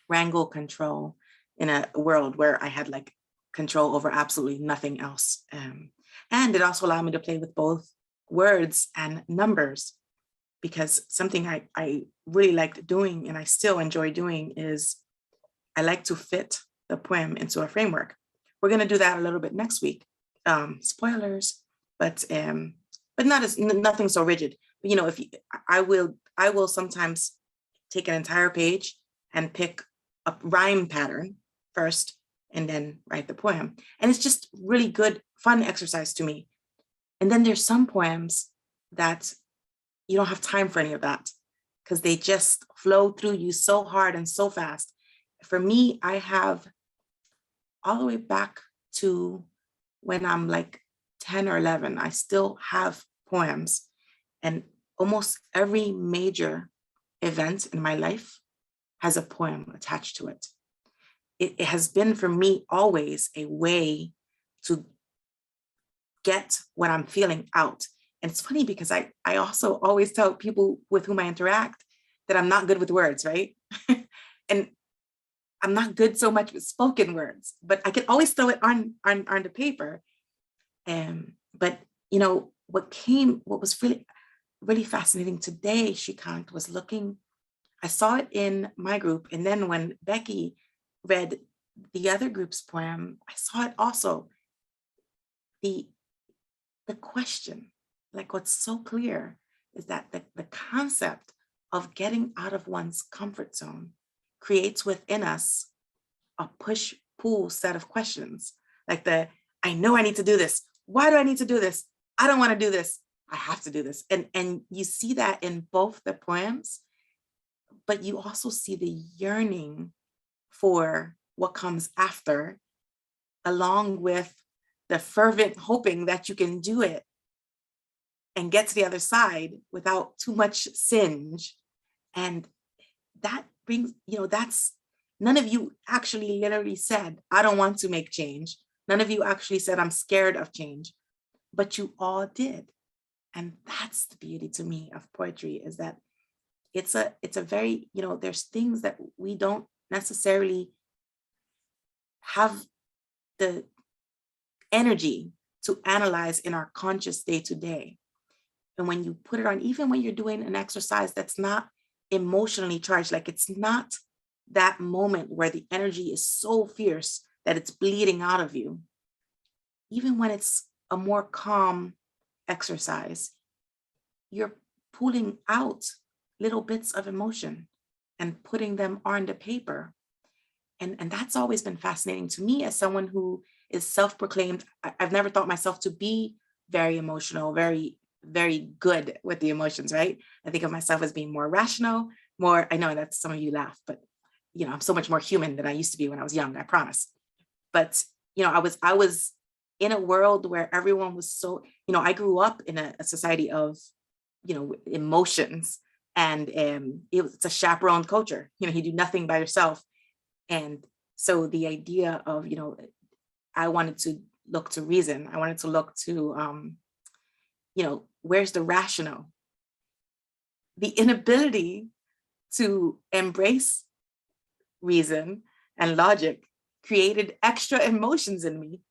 wrangle control in a world where I had like control over absolutely nothing else. And it also allowed me to play with both words and numbers, because something I really liked doing and I still enjoy doing is I like to fit the poem into a framework. We're going to do that a little bit next week. Spoilers, but nothing so rigid. But I will sometimes take an entire page and pick a rhyme pattern first and then write the poem. And it's just really good, fun exercise to me. And then there's some poems that you don't have time for any of that, because they just flow through you so hard and so fast. For me, I have all the way back to when I'm like 10 or 11, I still have poems, and almost every major event in my life has a poem attached to it. It has been for me always a way to get what I'm feeling out. And it's funny because I also always tell people with whom I interact that I'm not good with words, right? And I'm not good so much with spoken words, but I can always throw it on the paper. But what was really, really fascinating today, Shrikant, was I saw it in my group. And then when Becky read the other group's poem, I saw it also. The question, like what's so clear is that the concept of getting out of one's comfort zone creates within us a push-pull set of questions. Like I know I need to do this. Why do I need to do this? I don't want to do this. I have to do this. And you see that in both the poems, but you also see the yearning for what comes after, along with the fervent hoping that you can do it and get to the other side without too much singe. And that brings, that's, none of you actually literally said, I don't want to make change. None of you actually said, I'm scared of change, but you all did. And that's the beauty to me of poetry, is that it's a very, there's things that we don't necessarily have the energy to analyze in our conscious day to day. And when you put it on, even when you're doing an exercise that's not emotionally charged, like it's not that moment where the energy is so fierce that it's bleeding out of you, even when it's a more calm exercise, you're pulling out little bits of emotion and putting them on the paper. And that's always been fascinating to me as someone who is self-proclaimed. I've never thought myself to be very emotional, very, very good with the emotions, right? I think of myself as being more rational, more, I know that some of you laugh, but you know, I'm so much more human than I used to be when I was young, I promise. But, you know, I was in a world where everyone was so, you know, I grew up in a society of, you know, emotions, and it's a chaperoned culture. You know, you do nothing by yourself. And so the idea of, you know, I wanted to look to reason. I wanted to look to, you know, where's the rational? The inability to embrace reason and logic created extra emotions in me.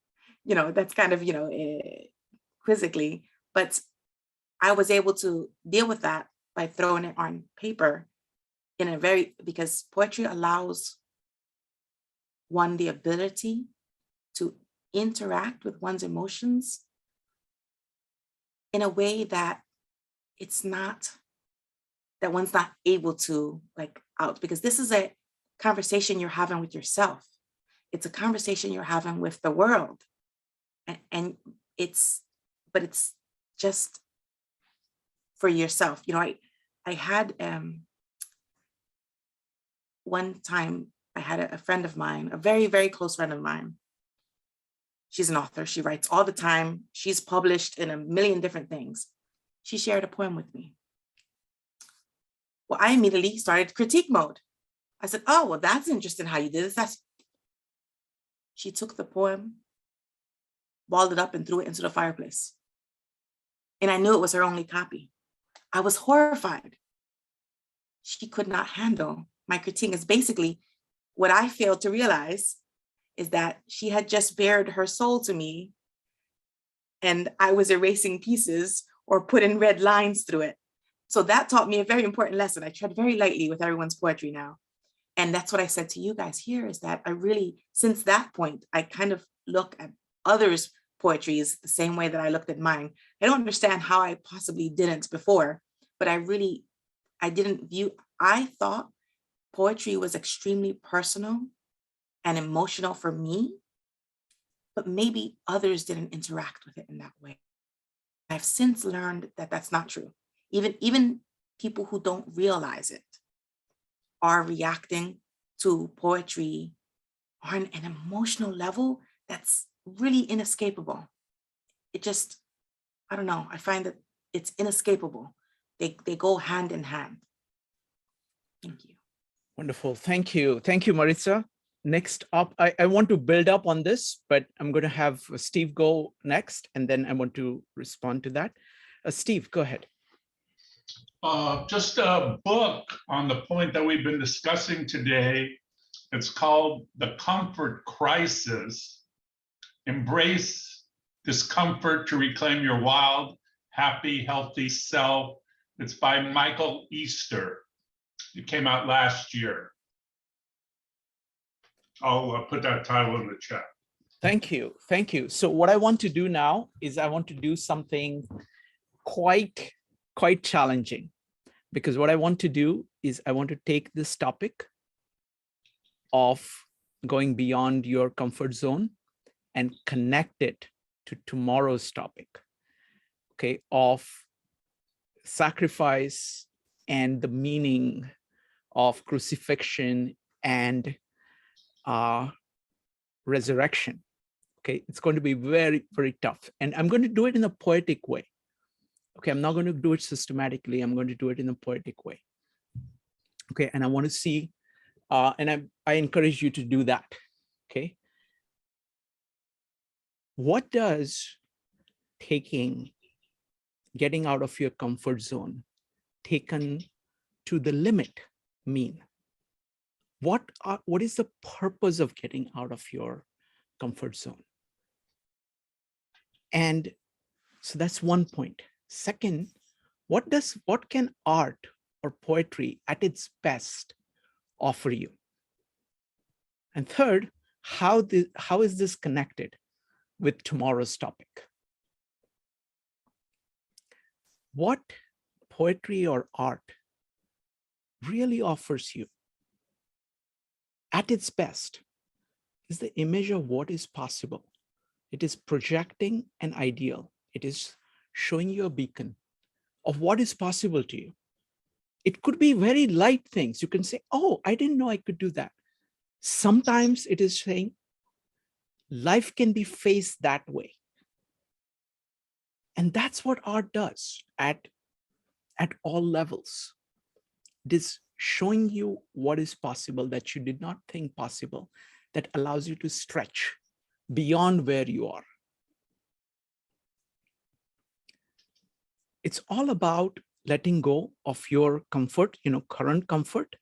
You know, that's kind of, you know, quizzically, but I was able to deal with that by throwing it on paper in a very, because poetry allows one the ability to interact with one's emotions in a way that it's not, that one's not able to like out, because this is a conversation you're having with yourself. It's a conversation you're having with the world. And it's, but it's just for yourself. You know, I had, one time I had a friend of mine, a very, very close friend of mine. She's an author. She writes all the time. She's published in a million different things. She shared a poem with me. Well, I immediately started critique mode. I said, oh, well, that's interesting how you did this. She took the poem, balled it up and threw it into the fireplace. And I knew it was her only copy. I was horrified. She could not handle my critique. Is basically what I failed to realize is that she had just bared her soul to me, and I was erasing pieces or putting red lines through it. So that taught me a very important lesson. I tread very lightly with everyone's poetry now. And that's what I said to you guys here, is that I really, since that point, I kind of look at others' poetries the same way that I looked at mine. I don't understand how I possibly didn't before, but I didn't view, I thought poetry was extremely personal and emotional for me, but maybe others didn't interact with it in that way. I've since learned that that's not true. Even people who don't realize it are reacting to poetry on an emotional level that's really inescapable. It just, I don't know, I find that it's inescapable. They go hand in hand. Thank you. Wonderful. Thank you. Thank you, Maritza. Next up, I want to build up on this, but I'm going to have Steve go next, and then I want to respond to that. Steve, go ahead. Just a book on the point that we've been discussing today. It's called The Comfort Crisis: Embrace Discomfort to Reclaim Your Wild, Happy, Healthy Self. It's by Michael Easter. It came out last year. I'll put that title in the chat. Thank you. Thank you. So what I want to do now is I want to do something quite challenging, because what I want to do is I want to take this topic of going beyond your comfort zone and connect it to tomorrow's topic, okay, of sacrifice and the meaning of crucifixion and resurrection. Okay, it's going to be very, very tough. And I'm going to do it in a poetic way. Okay, I'm not going to do it systematically. I'm going to do it in a poetic way. Okay, and I want to see, and I encourage you to do that. Okay. What does getting out of your comfort zone, taken to the limit, mean? What is the purpose of getting out of your comfort zone? And so that's one point. Second, what can art or poetry at its best offer you? And third, how is this connected with tomorrow's topic? What poetry or art really offers you at its best, is the image of what is possible. It is projecting an ideal. It is showing you a beacon of what is possible to you. It could be very light things. You can say, oh, I didn't know I could do that. Sometimes it is saying life can be faced that way. And that's what art does at all levels. It is showing you what is possible that you did not think possible, that allows you to stretch beyond where you are. It's all about letting go of your comfort, current comfort.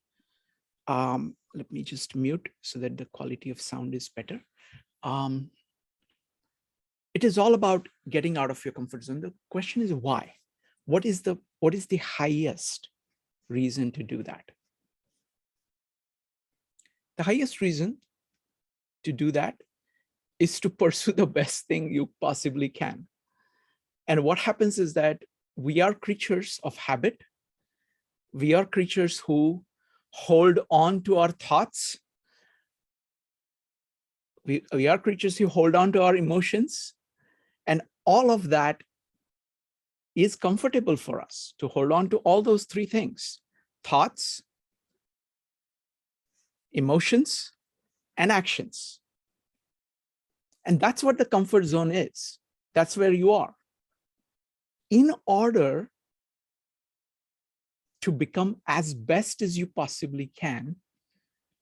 Let me just mute so that the quality of sound is better. It is all about getting out of your comfort zone. The question is why? What is the highest reason to do that? The highest reason to do that is to pursue the best thing you possibly can. And what happens is that we are creatures of habit. We are creatures who hold on to our thoughts. We are creatures who hold on to our emotions. And all of that is comfortable for us to hold on to all those three things: thoughts, emotions, and actions. And that's what the comfort zone is. That's where you are. In order to become as best as you possibly can,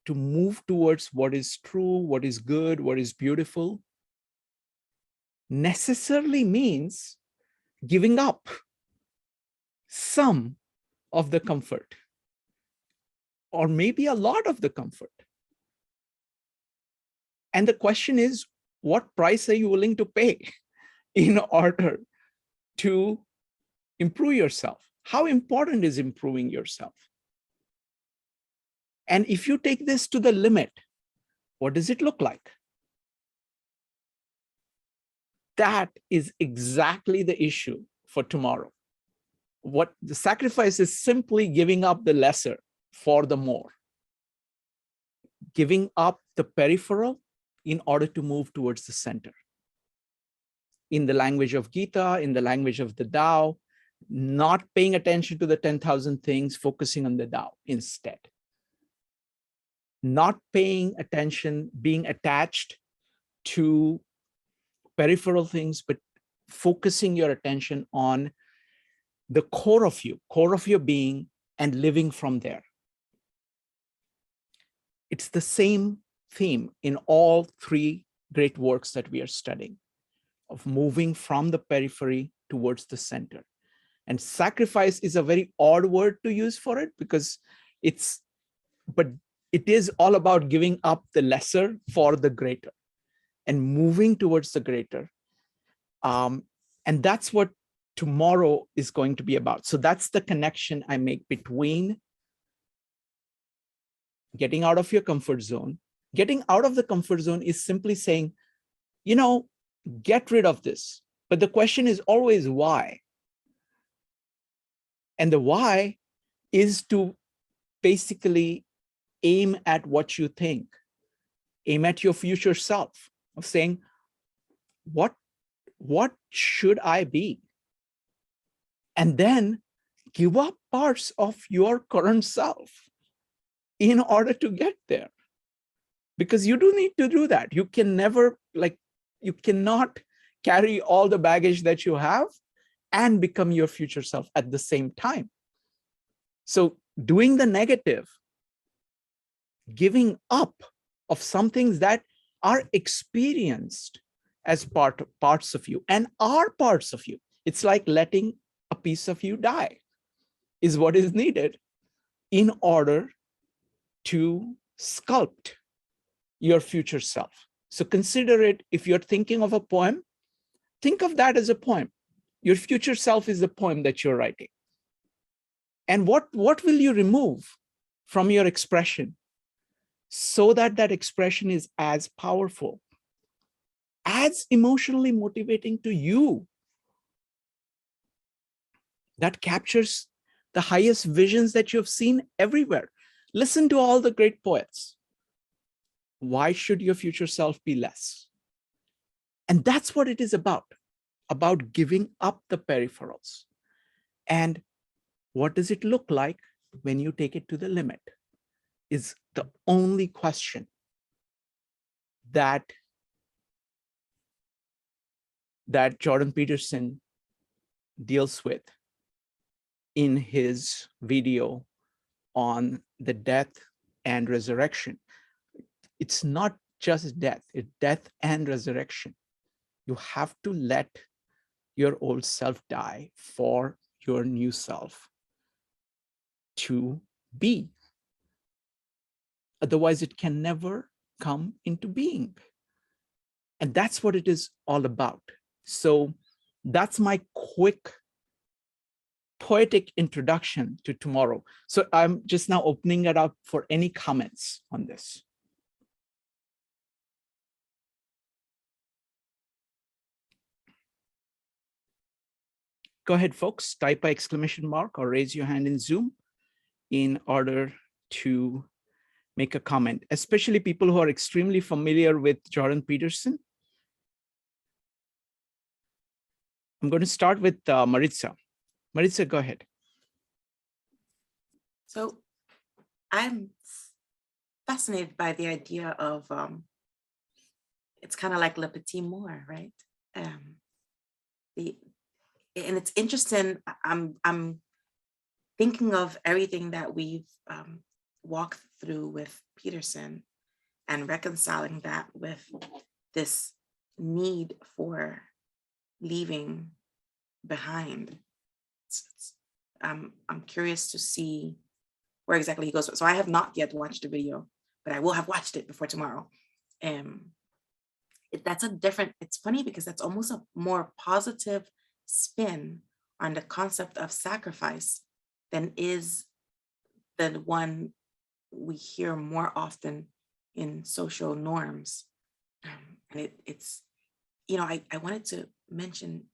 to move towards what is true, what is good, what is beautiful, necessarily means giving up some of the comfort, or maybe a lot of the comfort. And the question is, what price are you willing to pay in order to improve yourself? How important is improving yourself? And if you take this to the limit, what does it look like? That is exactly the issue for tomorrow. What the sacrifice is simply giving up the lesser for the more. Giving up the peripheral in order to move towards the center. In the language of Gita, in the language of the Tao, not paying attention to the 10,000 things, focusing on the Tao instead. Not paying attention, being attached to peripheral things, but focusing your attention on the core of your being, and living from there. It's the same theme in all three great works that we are studying, of moving from the periphery towards the center. And sacrifice is a very odd word to use for it, because but it is all about giving up the lesser for the greater and moving towards the greater. And that's what tomorrow is going to be about. So that's the connection I make between getting out of your comfort zone. Getting out of the comfort zone is simply saying, get rid of this. But the question is always why. And the why is to basically aim at what you think, aim at your future self, of saying, what should I be? And then give up parts of your current self in order to get there. Because you do need to do that. You can never, you cannot carry all the baggage that you have and become your future self at the same time. So doing the negative, giving up of some things that are experienced as parts of you and are parts of you. It's like letting a piece of you die is what is needed in order to sculpt your future self. So consider it, if you're thinking of a poem, think of that as a poem. Your future self is the poem that you're writing. And what will you remove from your expression so that that expression is as powerful, as emotionally motivating to you, that captures the highest visions that you've seen everywhere? Listen to all the great poets. why should your future self be less? And that's what it is about giving up the peripherals. And what does it look like when you take it to the limit is the only question that Jordan Peterson deals with in his video on the death and resurrection. It's not just death, it's death and resurrection. You have to let your old self die for your new self to be. Otherwise, it can never come into being. And that's what it is all about. So that's my quick poetic introduction to tomorrow. So I'm just now opening it up for any comments on this. Go ahead, folks, type an exclamation mark or raise your hand in Zoom in order to make a comment, especially people who are extremely familiar with Jordan Peterson. I'm going to start with Maritza. Maritza, go ahead. So I'm fascinated by the idea of, it's kind of like Le Petit Mort, right? And it's interesting, I'm thinking of everything that we've walked through with Peterson and reconciling that with this need for leaving behind. I'm curious to see where exactly he goes. So I have not yet watched the video, but I will have watched it before tomorrow. That's a different, it's funny because that's almost a more positive spin on the concept of sacrifice than is the one we hear more often in social norms. And it's, you know, I wanted to mention,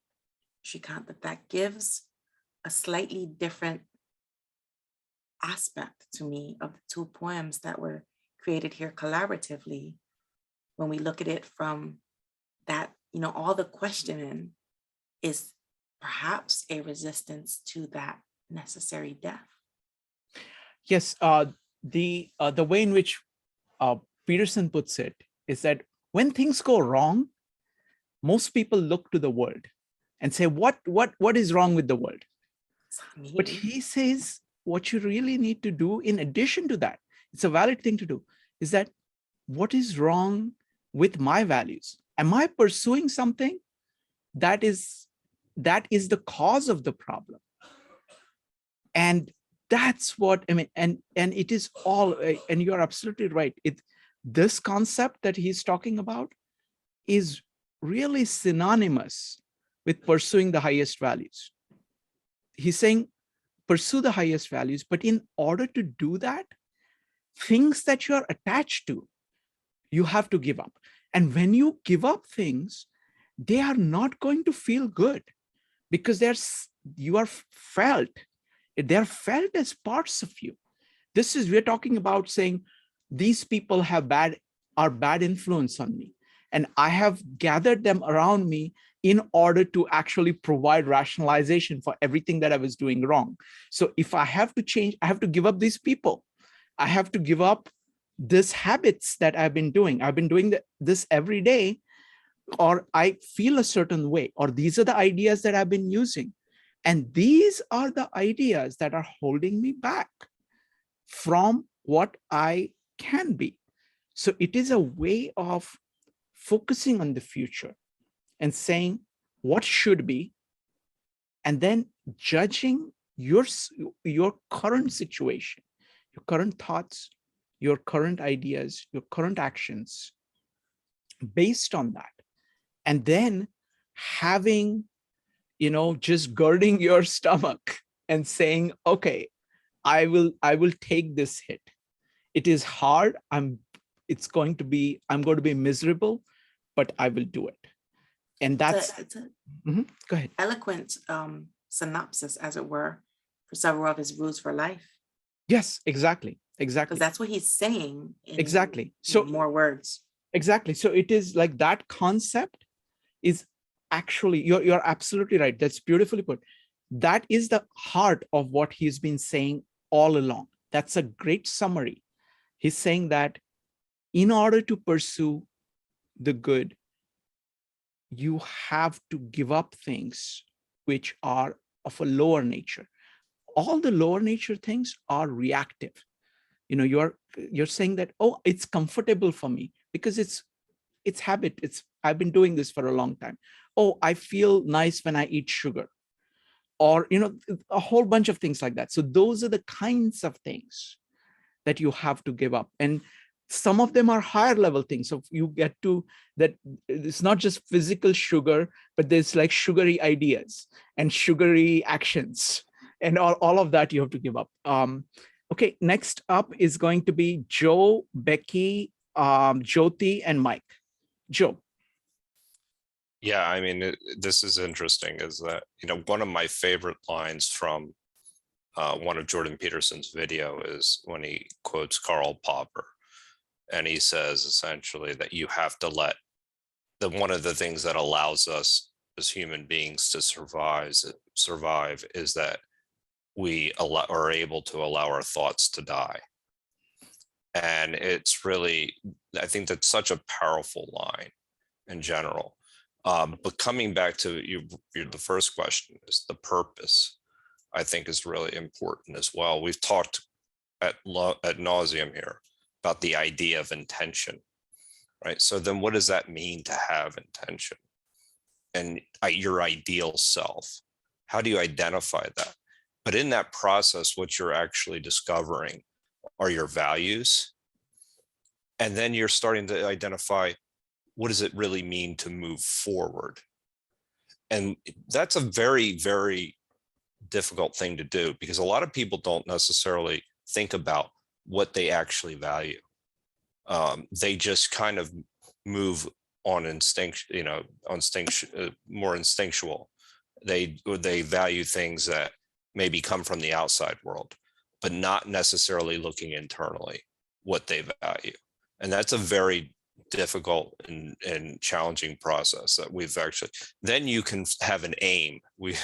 Shrikant, that gives a slightly different aspect to me of the two poems that were created here collaboratively when we look at it from that, you know, all the questioning is perhaps a resistance to that necessary death. Yes, the way in which Peterson puts it is that when things go wrong, most people look to the world and say, what is wrong with the world? But he says, what you really need to do in addition to that, it's a valid thing to do, is that what is wrong with my values? Am I pursuing something that is the cause of the problem? And that's what I mean, and it is all, and you're absolutely right. This concept that he's talking about is really synonymous with pursuing the highest values. He's saying, pursue the highest values, but in order to do that, things that you're attached to, you have to give up. And when you give up things, they are not going to feel good because they're felt as parts of you. We're talking about saying these people are bad influence on me, and I have gathered them around me in order to actually provide rationalization for everything that I was doing wrong. So if I have to change, I have to give up these people. I have to give up these habits that I've been doing. I've been doing this every day, or I feel a certain way, or these are the ideas that I've been using. And these are the ideas that are holding me back from what I can be. So it is a way of focusing on the future and saying what should be, and then judging your current situation, your current thoughts, your current ideas, your current actions based on that. And then having, just girding your stomach and saying, okay, I will take this hit. It is hard. I'm going to be miserable, but I will do it. And that's go ahead. Eloquent synopsis, as it were, for several of his rules for life. Yes, exactly. Exactly. Because that's what he's saying. In, Exactly. So So more words. exactly. So it is like that concept is actually, you're absolutely right. That's beautifully put. That is the heart of what he's been saying all along. That's a great summary. He's saying that in order to pursue the good, you have to give up things which are of a lower nature. All the lower nature things are reactive. You know, you're saying that, oh, it's comfortable for me because it's habit. I've been doing this for a long time. Oh, I feel nice when I eat sugar, or, you know, a whole bunch of things like that. So those are the kinds of things that you have to give up. And some of them are higher level things. So you get to that, it's not just physical sugar, but there's like sugary ideas and sugary actions, and all of that you have to give up. Okay, next up is going to be Joe, Becky, Jyoti, and Mike. Joe. Yeah, I mean, this is interesting, is that, you know, one of my favorite lines from one of Jordan Peterson's video is when he quotes Karl Popper, and he says essentially that you have to let one of the things that allows us as human beings to survive is that we are able to allow our thoughts to die. And it's really, I think that's such a powerful line in general. But coming back to the first question, is the purpose, I think, is really important as well. We've talked ad nauseum here about the idea of intention, right? So then what does that mean to have intention? And your ideal self, how do you identify that? But in that process, what you're actually discovering are your values. And then you're starting to identify, what does it really mean to move forward? And that's a very, very difficult thing to do, because a lot of people don't necessarily think about what they actually value. They just kind of move on instinct, you know, more instinctual. They value things that maybe come from the outside world, but not necessarily looking internally what they value. And that's a very difficult and challenging process that we've actually, then you can have an aim.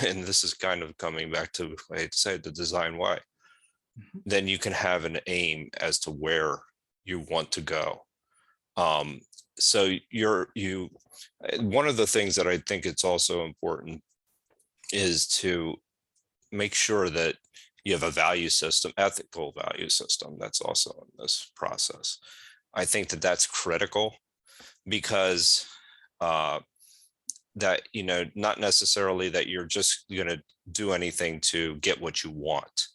And this is kind of coming back to, I hate to say it, the design why. Then you can have an aim as to where you want to go. So one of the things that I think it's also important is to make sure that you have a value system, ethical value system, that's also in this process. I think that that's critical, because that, you know, not necessarily that you're just going to do anything to get what you want,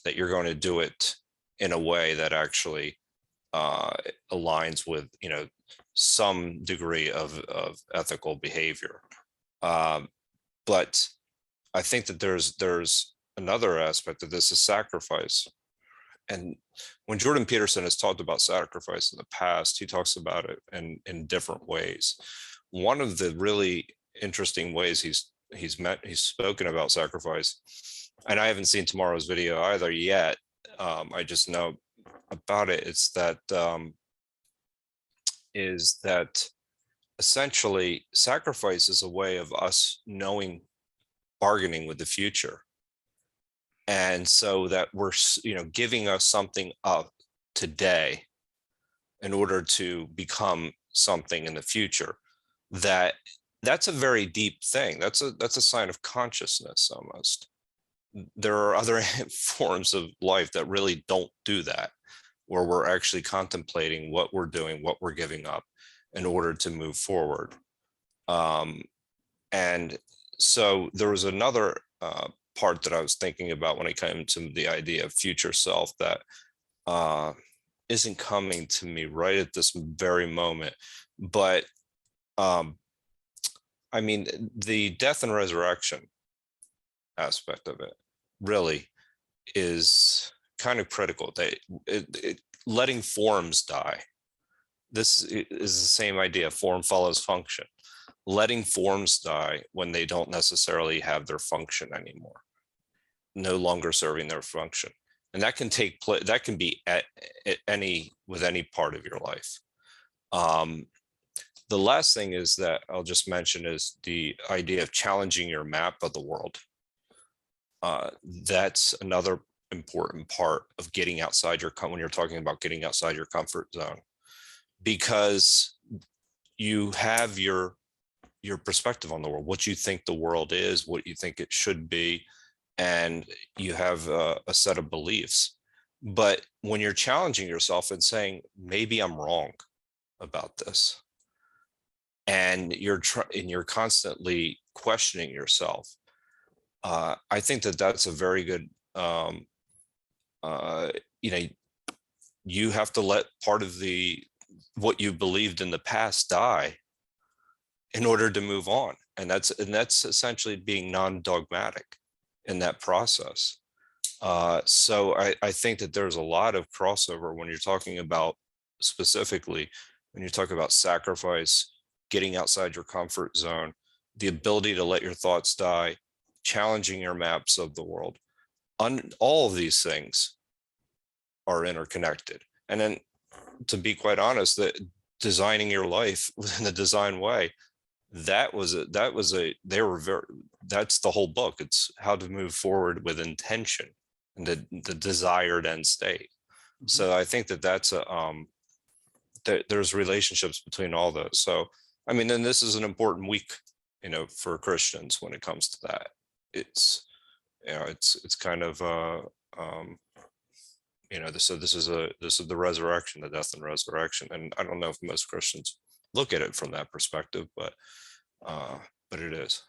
that you're going to do it in a way that actually aligns with, you know, some degree of ethical behavior. But I think that there's another aspect of this, is sacrifice. And when Jordan Peterson has talked about sacrifice in the past, he talks about it in different ways. One of the really interesting ways he's spoken about sacrifice, and I haven't seen tomorrow's video either yet, I just know about it, is that essentially sacrifice is a way of us knowing, bargaining with the future. And so that we're, you know, giving us something up today in order to become something in the future. That's a very deep thing. That's a sign of consciousness almost. There are other forms of life that really don't do that, where we're actually contemplating what we're doing, what we're giving up in order to move forward. And so there was another part that I was thinking about when it came to the idea of future self that isn't coming to me right at this very moment. But I mean, the death and resurrection aspect of it really is kind of critical. Letting forms die. This is the same idea, form follows function. Letting forms die when they don't necessarily have their function anymore, no longer serving their function. And that can that can be at with any part of your life. The last thing is that I'll just mention is the idea of challenging your map of the world. That's another important part of getting outside when you're talking about getting outside your comfort zone, because you have your perspective on the world, what you think the world is, what you think it should be, and you have a set of beliefs. But when you're challenging yourself and saying, maybe I'm wrong about this, and you're constantly questioning yourself, I think that that's a very good, you have to let part of what you believed in the past die in order to move on. And that's essentially being non-dogmatic in that process. So I think that there's a lot of crossover when you're talking about, specifically, when you talk about sacrifice, getting outside your comfort zone, the ability to let your thoughts die, challenging your maps of the world. All of these things are interconnected. And then, to be quite honest, that designing your life within the design way, that's the whole book. It's how to move forward with intention and the desired end state. Mm-hmm. So I think that's there's relationships between all those. So, I mean, then this is an important week, for Christians when it comes to that. It's kind of, so this is the resurrection, the death and resurrection. And I don't know if most Christians look at it from that perspective, but it is.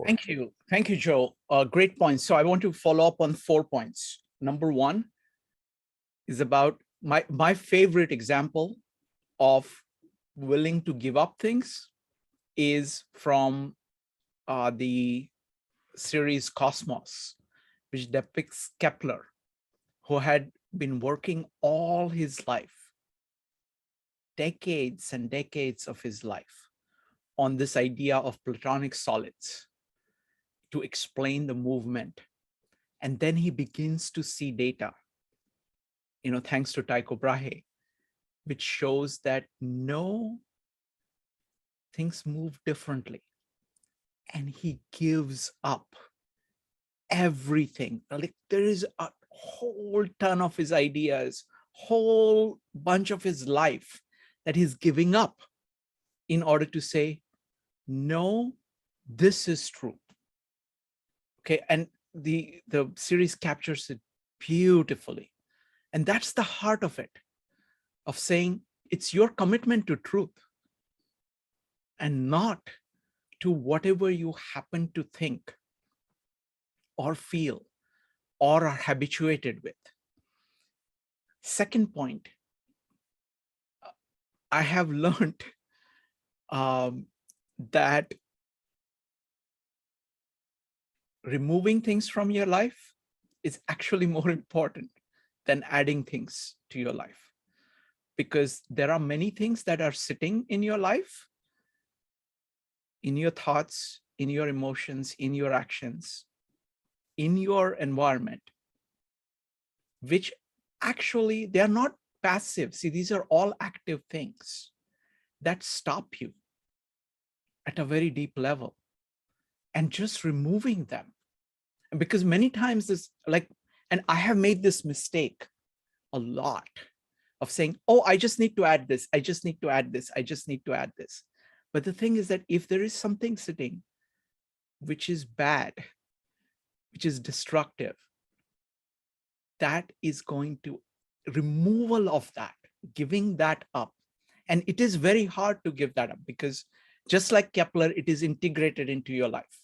Thank you, Joe. Great points. So I want to follow up on 4 points. Number 1 is about my favorite example of willing to give up things is from the series Cosmos, which depicts Kepler, who had been working all his life, decades and decades of his life, on this idea of Platonic solids to explain the movement. And then he begins to see data, thanks to Tycho Brahe, which shows that no, things move differently. And he gives up everything. Like, there is a whole ton of his ideas, whole bunch of his life that he's giving up in order to say, no, this is true. Okay, and the series captures it beautifully. And that's the heart of it, of saying it's your commitment to truth and not to whatever you happen to think or feel or are habituated with. Second point, I have learned that removing things from your life is actually more important than adding things to your life, because there are many things that are sitting in your life, in your thoughts, in your emotions, in your actions, in your environment, which actually they are not passive. See, these are all active things that stop you at a very deep level, and just removing them. And because many times this, and I have made this mistake a lot of saying, oh, I just need to add this. I just need to add this. I just need to add this. But the thing is that if there is something sitting which is bad, which is destructive, that is going to removal of that, giving that up. And it is very hard to give that up, because just like Kepler, it is integrated into your life,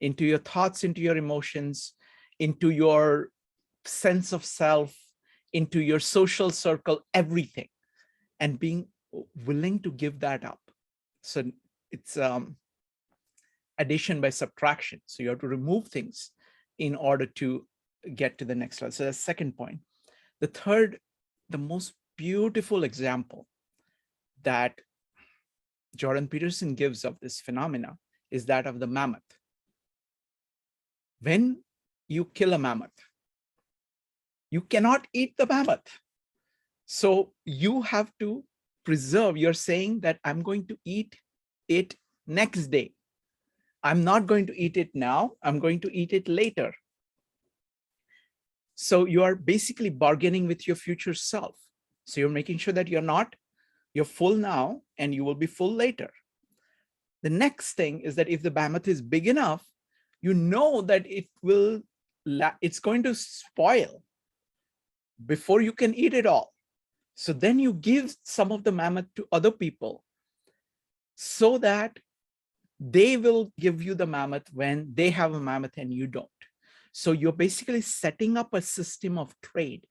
into your thoughts, into your emotions, into your sense of self, into your social circle, everything, and being willing to give that up. So it's addition by subtraction. So you have to remove things in order to get to the next level. So that's the second point. The third, the most beautiful example that Jordan Peterson gives of this phenomena is that of the mammoth. When you kill a mammoth, You cannot eat the mammoth. So you have to preserve. You're saying that I'm going to eat it next day. I'm not going to eat it now. I'm going to eat it later. So you are basically bargaining with your future self. So you're making sure that you're full now and you will be full later. The next thing is that if the mammoth is big enough, you know that it's going to spoil before you can eat it all. So then you give some of the mammoth to other people so that they will give you the mammoth when they have a mammoth and you don't. So you're basically setting up a system of trade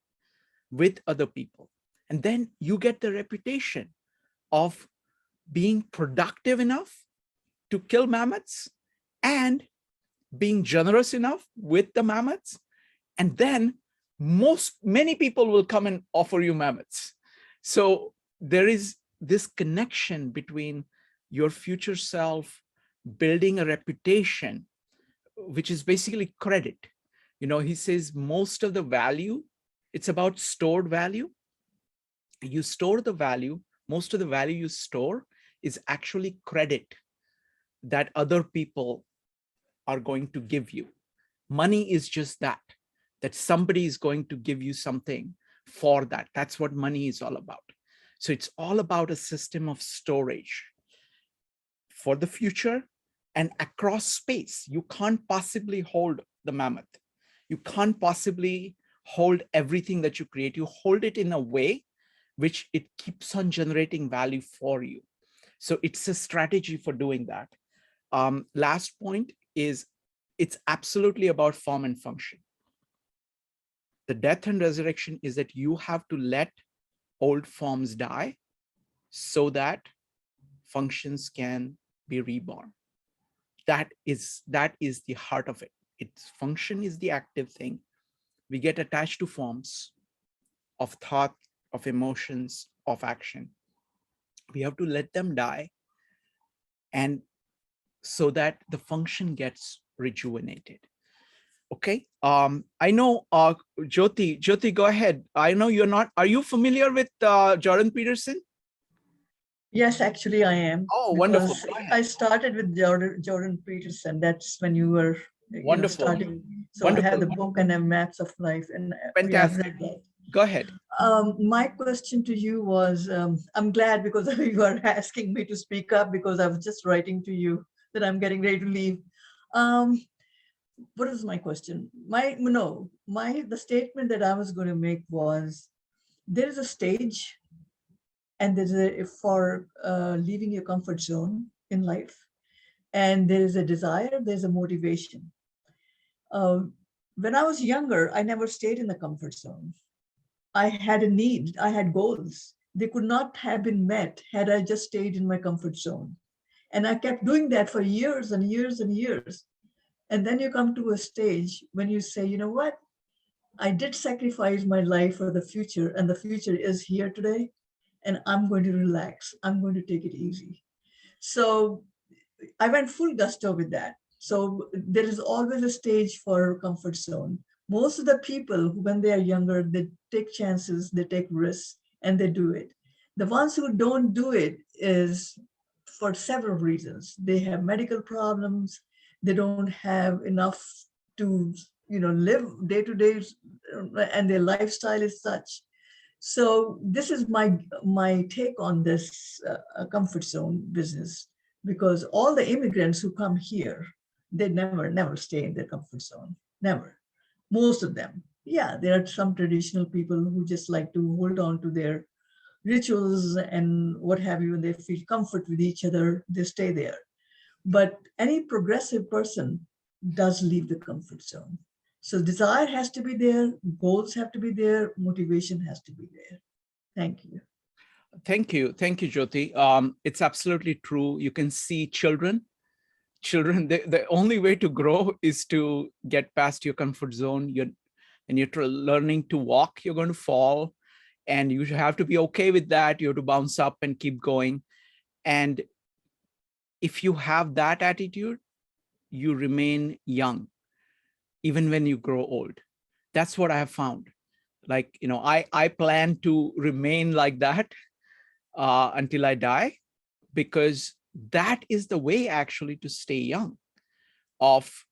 with other people. And then you get the reputation of being productive enough to kill mammoths and being generous enough with the mammoths. And then many people will come and offer you mammoths. So there is this connection between your future self building a reputation, which is basically credit. He says most of the value, it's about stored value. You store the value, most of the value you store is actually credit that other people are going to give you. Money is just that somebody is going to give you something for that. That's what money is all about. So it's all about a system of storage for the future and across space. You can't possibly hold the mammoth. You can't possibly hold everything that you create. You hold it in a way which it keeps on generating value for you. So it's a strategy for doing that. Last point is it's absolutely about form and function. The death and resurrection is that you have to let old forms die so that functions can be reborn. That is the heart of it. Its function is the active thing. We get attached to forms of thought, of emotions, of action. We have to let them die, and so that the function gets rejuvenated. Okay. I know, Jyoti, go ahead. I know you're not, are you familiar with Jordan Peterson? Yes, actually I am. Oh, wonderful. I started with Jordan Peterson. That's when you were starting. So wonderful. I have the book and the Maps of Life, and fantastic. I've read that. Go ahead. My question to you was, I'm glad because you are asking me to speak up, because I was just writing to you that I'm getting ready to leave. What is my question? The statement that I was going to make was, there is a stage and there's for leaving your comfort zone in life. And there is a desire, there's a motivation. When I was younger, I never stayed in the comfort zone. I had a need, I had goals. They could not have been met had I just stayed in my comfort zone. And I kept doing that for years and years and years. And then you come to a stage when you say, you know what? I did sacrifice my life for the future, and the future is here today, and I'm going to relax. I'm going to take it easy. So I went full gusto with that. So there is always a stage for comfort zone. Most of the people, when they are younger, they take chances, they take risks, and they do it. The ones who don't do it is for several reasons. They have medical problems. They don't have enough to, live day to day, and their lifestyle is such. So this is my take on this comfort zone business, because all the immigrants who come here, they never stay in their comfort zone, never. Most of them. Yeah, there are some traditional people who just like to hold on to their rituals and what have you, and they feel comfort with each other, they stay there. But any progressive person does leave the comfort zone. So desire has to be there, goals have to be there, motivation has to be there. Thank you. Thank you, Jyoti. It's absolutely true. You can see children, the only way to grow is to get past your comfort zone. You're learning to walk, you're going to fall, and you have to be okay with that. You have to bounce up and keep going. And if you have that attitude, you remain young, even when you grow old. That's what I have found. Like, I plan to remain like that until I die, because that is the way actually to stay young, of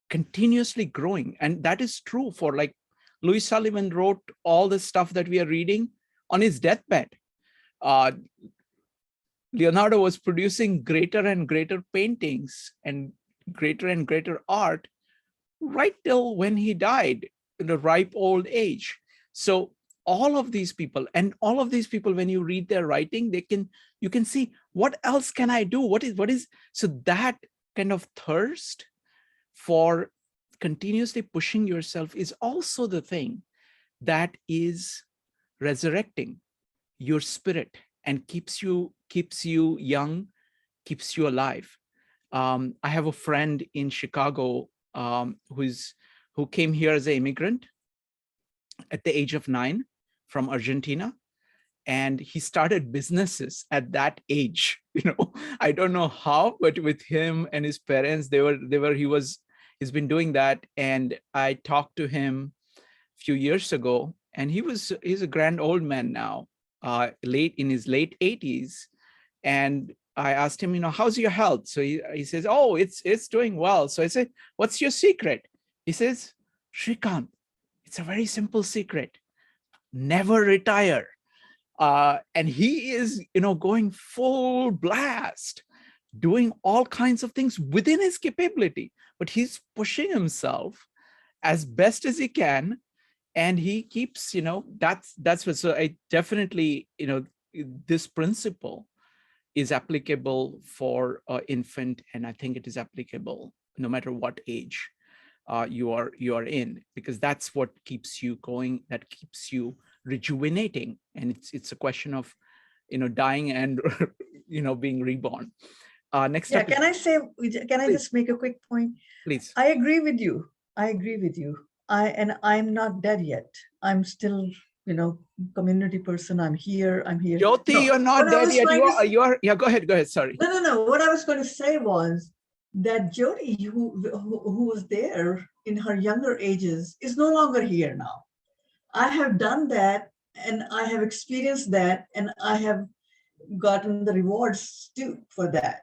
continuously growing. And that is true for, like, Louis Sullivan wrote all the stuff that we are reading on his deathbed. Leonardo was producing greater and greater paintings and greater art right till when he died in a ripe old age. So all of these people, when you read their writing, you can see, what else can I do? What is, so that kind of thirst for continuously pushing yourself is also the thing that is resurrecting your spirit and keeps you young, keeps you alive. I have a friend in Chicago who came here as an immigrant at the age of 9 from Argentina. And he started businesses at that age. I don't know how, but with him and his parents, he's been doing that. And I talked to him a few years ago, and he's a grand old man now, in his late 80s. And I asked him, how's your health? So he says, oh, it's doing well. So I said, what's your secret? He says, Shrikant, it's a very simple secret. Never retire. And he is, going full blast, doing all kinds of things within his capability, but he's pushing himself as best as he can. And he keeps, that's what, so I definitely, this principle is applicable for infant. And I think it is applicable no matter what age you are in, because that's what keeps you going, that keeps you rejuvenating. And it's a question of, dying and, being reborn. Next up. Can I just make a quick point? Please. I agree with you. I'm not dead yet. I'm still, community person. I'm here. Jyoti, No, you're not dead yet. You are. Yeah, go ahead. Sorry. No. What I was going to say was that Jyoti, who was there in her younger ages, is no longer here now. I have done that, and I have experienced that, and I have gotten the rewards too for that.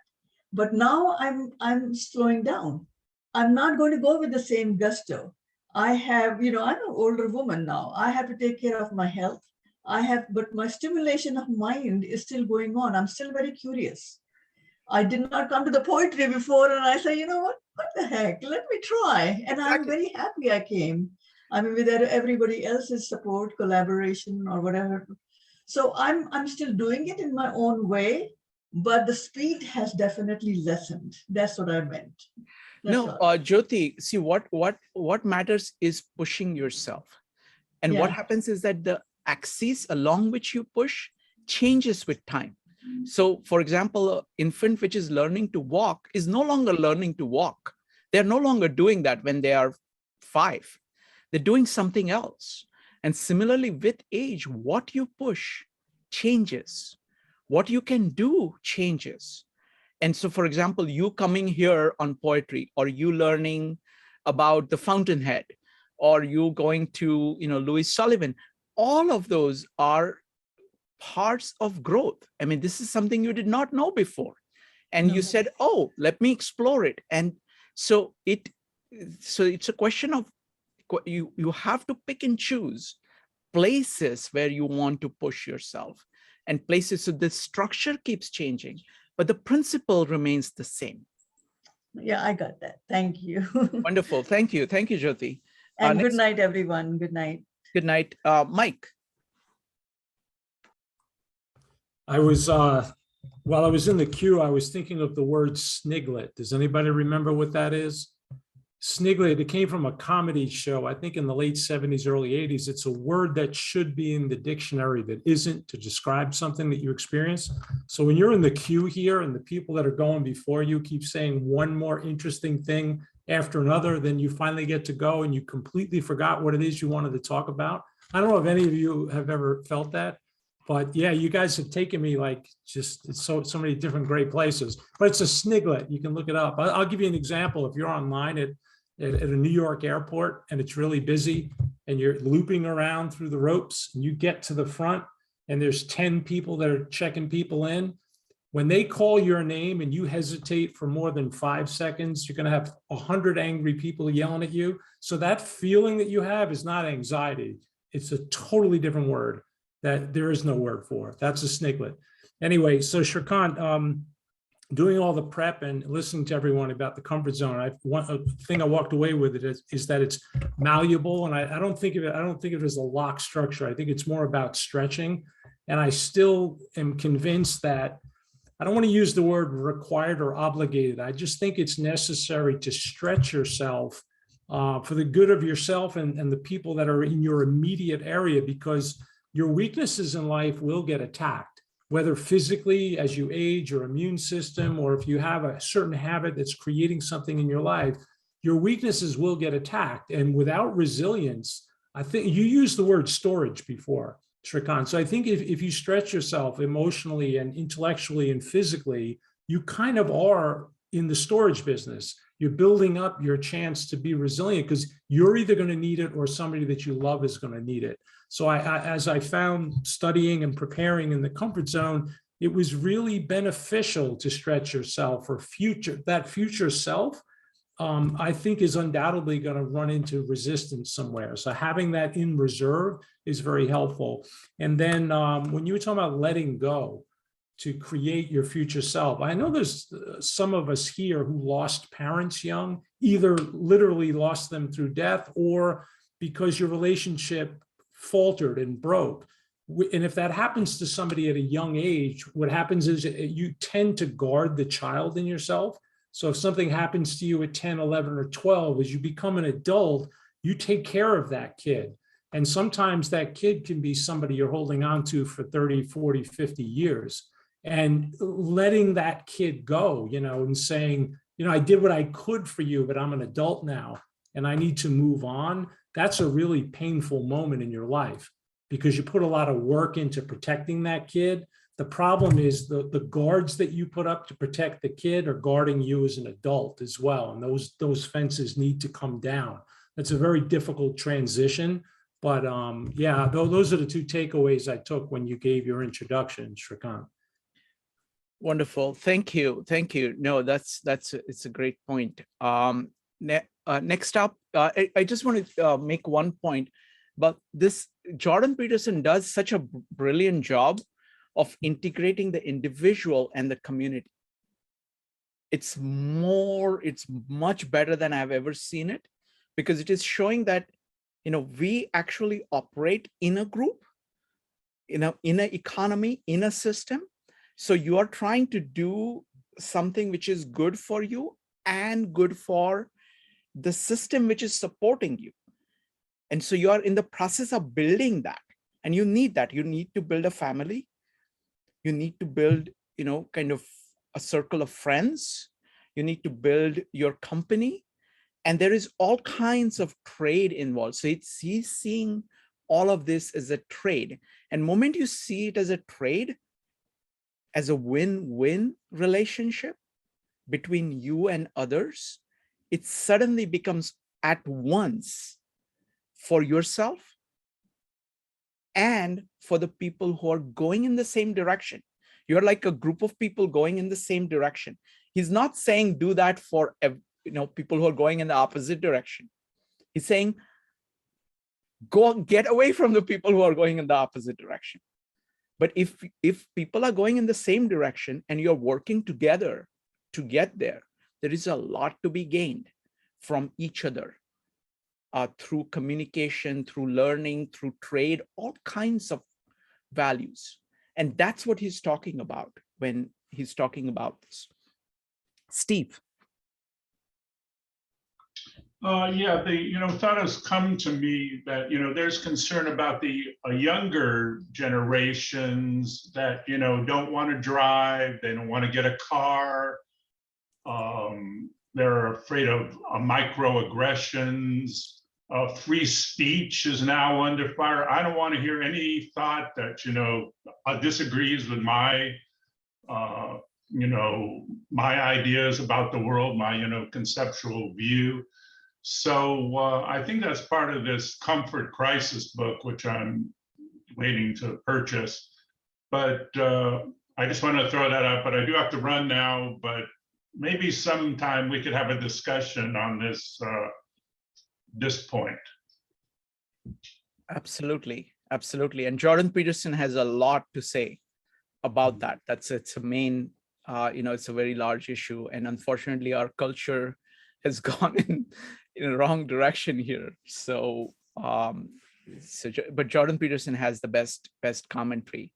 But now I'm slowing down. I'm not going to go with the same gusto. I have, I'm an older woman now. I have to take care of my health. But my stimulation of mind is still going on. I'm still very curious. I did not come to the poetry before, and I say, what the heck? Let me try. And exactly. I'm very happy I came. I mean, with everybody else's support, collaboration, or whatever. So I'm still doing it in my own way, but the speed has definitely lessened. That's what I meant. Jyoti, see, what matters is pushing yourself. And what happens is that the axis along which you push changes with time. So, for example, an infant which is learning to walk is no longer learning to walk. They're no longer doing that when they are 5. They're doing something else. And similarly, with age, what you push changes. What you can do changes. And so, for example, you coming here on poetry, or you learning about the Fountainhead, or you going to, Louis Sullivan, all of those are parts of growth. I mean, this is something you did not know before. And you said, oh, let me explore it. And so it's a question of, you have to pick and choose places where you want to push yourself, and places, so the structure keeps changing, but the principle remains the same. Yeah, I got that. Thank you. Wonderful. Thank you, Jyoti. And good night, everyone. Good night. Good night. Mike. I was, while I was in the queue, I was thinking of the word sniglet. Does anybody remember what that is? Sniglet, it came from a comedy show, I think in the late 70s, early 80s. It's a word that should be in the dictionary that isn't, to describe something that you experience. So when you're in the queue here and the people that are going before you keep saying one more interesting thing after another, then you finally get to go and you completely forgot what it is you wanted to talk about. I don't know if any of you have ever felt that, but yeah, you guys have taken me like just so many different great places, but it's a sniglet. You can look it up. I'll give you an example. If you're online at at a New York airport and it's really busy and you're looping around through the ropes and you get to the front and there's 10 people that are checking people in. When they call your name and you hesitate for more than 5 seconds, you're going to have 100 angry people yelling at you. So that feeling that you have is not anxiety. It's a totally different word that there is no word for. That's a snakelet. Anyway, so Shrikant, doing all the prep and listening to everyone about the comfort zone, one thing I walked away with it is that it's malleable, and I don't think of it as a lock structure. I think it's more about stretching, and I still am convinced that I don't want to use the word required or obligated. I just think it's necessary to stretch yourself for the good of yourself and the people that are in your immediate area, because your weaknesses in life will get attacked, whether physically as you age, your immune system, or if you have a certain habit that's creating something in your life, your weaknesses will get attacked. And without resilience, I think you used the word storage before, Shrikant. So I think if you stretch yourself emotionally and intellectually and physically, you kind of are in the storage business. You're building up your chance to be resilient because you're either going to need it or somebody that you love is going to need it. So as I found studying and preparing in the comfort zone, it was really beneficial to stretch yourself for that future self. I think is undoubtedly going to run into resistance somewhere. So having that in reserve is very helpful. And then when you were talking about letting go to create your future self, I know there's some of us here who lost parents young, either literally lost them through death or because your relationship faltered and broke. And if that happens to somebody at a young age, what happens is you tend to guard the child in yourself. So if something happens to you at 10, 11, or 12, as you become an adult, you take care of that kid. And sometimes that kid can be somebody you're holding on to for 30, 40, 50 years. And letting that kid go, and saying, I did what I could for you, but I'm an adult now and I need to move on. That's a really painful moment in your life because you put a lot of work into protecting that kid. The problem is the guards that you put up to protect the kid are guarding you as an adult as well. And those fences need to come down. That's a very difficult transition. But yeah, those are the two takeaways I took when you gave your introduction, Shrikant. Wonderful. Thank you. Thank you. No, it's a great point. Next up, I just want to make one point, but this Jordan Peterson does such a brilliant job of integrating the individual and the community. It's much better than I've ever seen it, because it is showing that, we actually operate in a group, in an economy, in a system. So you are trying to do something which is good for you and good for the system which is supporting you. And so you are in the process of building that, and you need that. You need to build a family. You need to build, kind of a circle of friends. You need to build your company. And there is all kinds of trade involved. So he's seeing all of this as a trade. And the moment you see it as a trade, as a win-win relationship between you and others, it suddenly becomes at once for yourself and for the people who are going in the same direction. You're like a group of people going in the same direction. He's not saying do that for people who are going in the opposite direction. He's saying get away from the people who are going in the opposite direction. But if people are going in the same direction and you're working together to get there, there is a lot to be gained from each other through communication, through learning, through trade, all kinds of values. And that's what he's talking about when he's talking about this. Steve. Yeah, thought has come to me that, there's concern about the younger generations that, don't want to drive, they don't want to get a car. They're afraid of microaggressions. Free speech is now under fire. I don't want to hear any thought that, disagrees with my, my ideas about the world, my, conceptual view. So I think that's part of this comfort crisis book, which I'm waiting to purchase. But I just want to throw that out, but I do have to run now, but maybe sometime we could have a discussion on this point. Absolutely. Absolutely. And Jordan Peterson has a lot to say about that. It's a main, it's a very large issue. And unfortunately, our culture has gone in a wrong direction here. So, but Jordan Peterson has the best commentary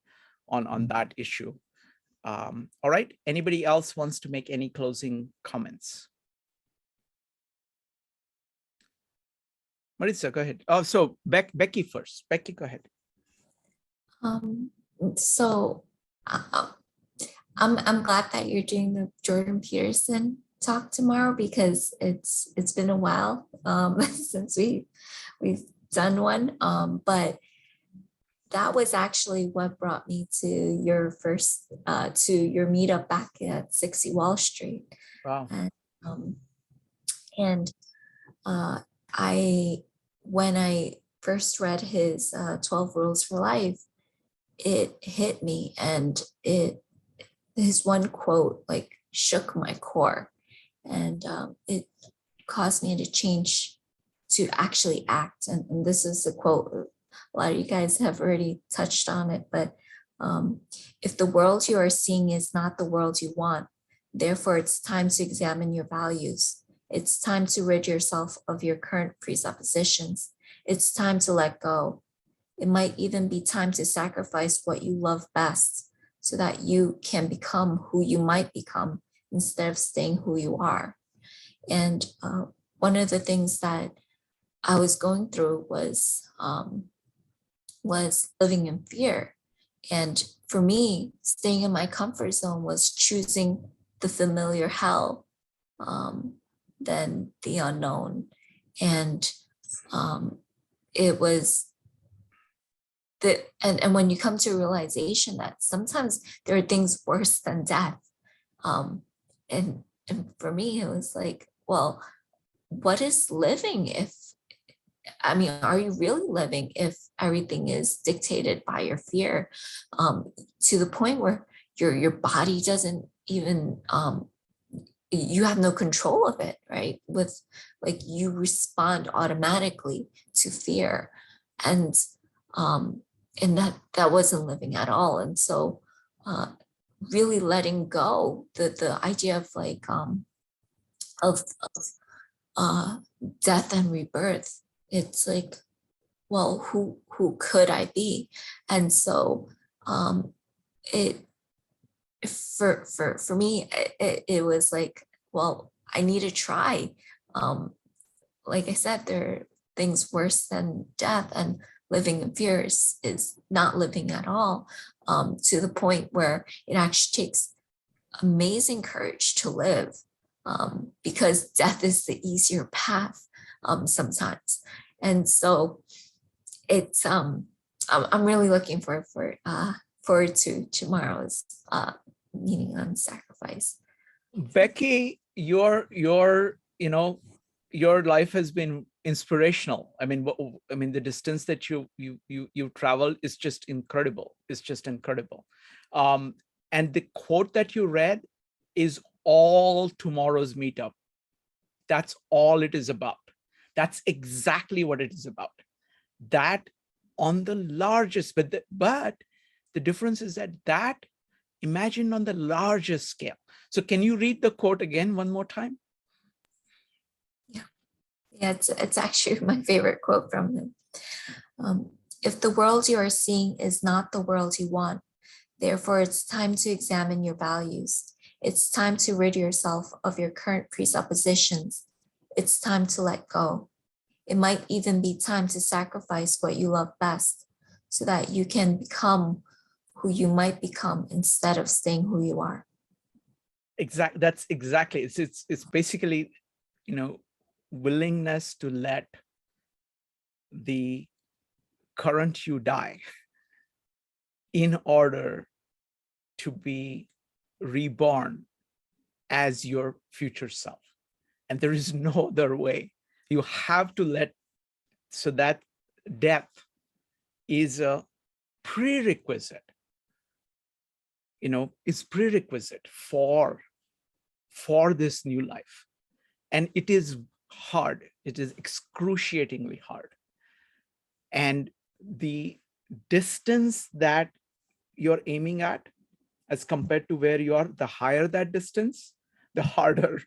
on that issue. All right. Anybody else wants to make any closing comments? Maritza, go ahead. Oh, so Becky first. Becky, go ahead. So I'm glad that you're doing the Jordan Peterson talk tomorrow, because it's been a while since we've done one. But that was actually what brought me to your meetup back at 60 Wall Street. Wow. And when I first read his 12 Rules for Life, it hit me, and his one quote like shook my core, and it caused me to change, to actually act. And this is a quote, a lot of you guys have already touched on it, but if the world you are seeing is not the world you want, therefore it's time to examine your values. It's time to rid yourself of your current presuppositions. It's time to let go. It might even be time to sacrifice what you love best so that you can become who you might become instead of staying who you are. And one of the things that I was going through was living in fear. And for me, staying in my comfort zone was choosing the familiar hell than the unknown. And it was and when you come to a realization that sometimes there are things worse than death, and for me, it was like, well, what is living are you really living if everything is dictated by your fear, to the point where your body doesn't even, you have no control of it, right? With like, you respond automatically to fear, and that wasn't living at all. And so really letting go the idea of like of death and rebirth. It's like, well, who could I be? And so for me, it was like, well, I need to try. Like I said, there are things worse than death, and living in fear is not living at all, to the point where it actually takes amazing courage to live, because death is the easier path sometimes. And so it's I'm really looking forward to tomorrow's meeting on sacrifice. Becky, your life has been inspirational. I mean, the distance that you traveled is just incredible. It's just incredible. And the quote that you read is all tomorrow's meetup. That's all it is about. That's exactly what it is about. That on the largest, but the difference is that imagine on the largest scale. So can you read the quote again one more time? Yeah, it's actually my favorite quote from him. If the world you are seeing is not the world you want, therefore it's time to examine your values. It's time to rid yourself of your current presuppositions. It's time to let go. It might even be time to sacrifice what you love best so that you can become who you might become instead of staying who you are. Exactly. That's exactly. It's basically, willingness to let the current you die in order to be reborn as your future self. And there is no other way You have to let, so that death is a prerequisite, is prerequisite for this new life. And it is hard. It is excruciatingly hard. And the distance that you're aiming at as compared to where you are, the higher that distance, the harder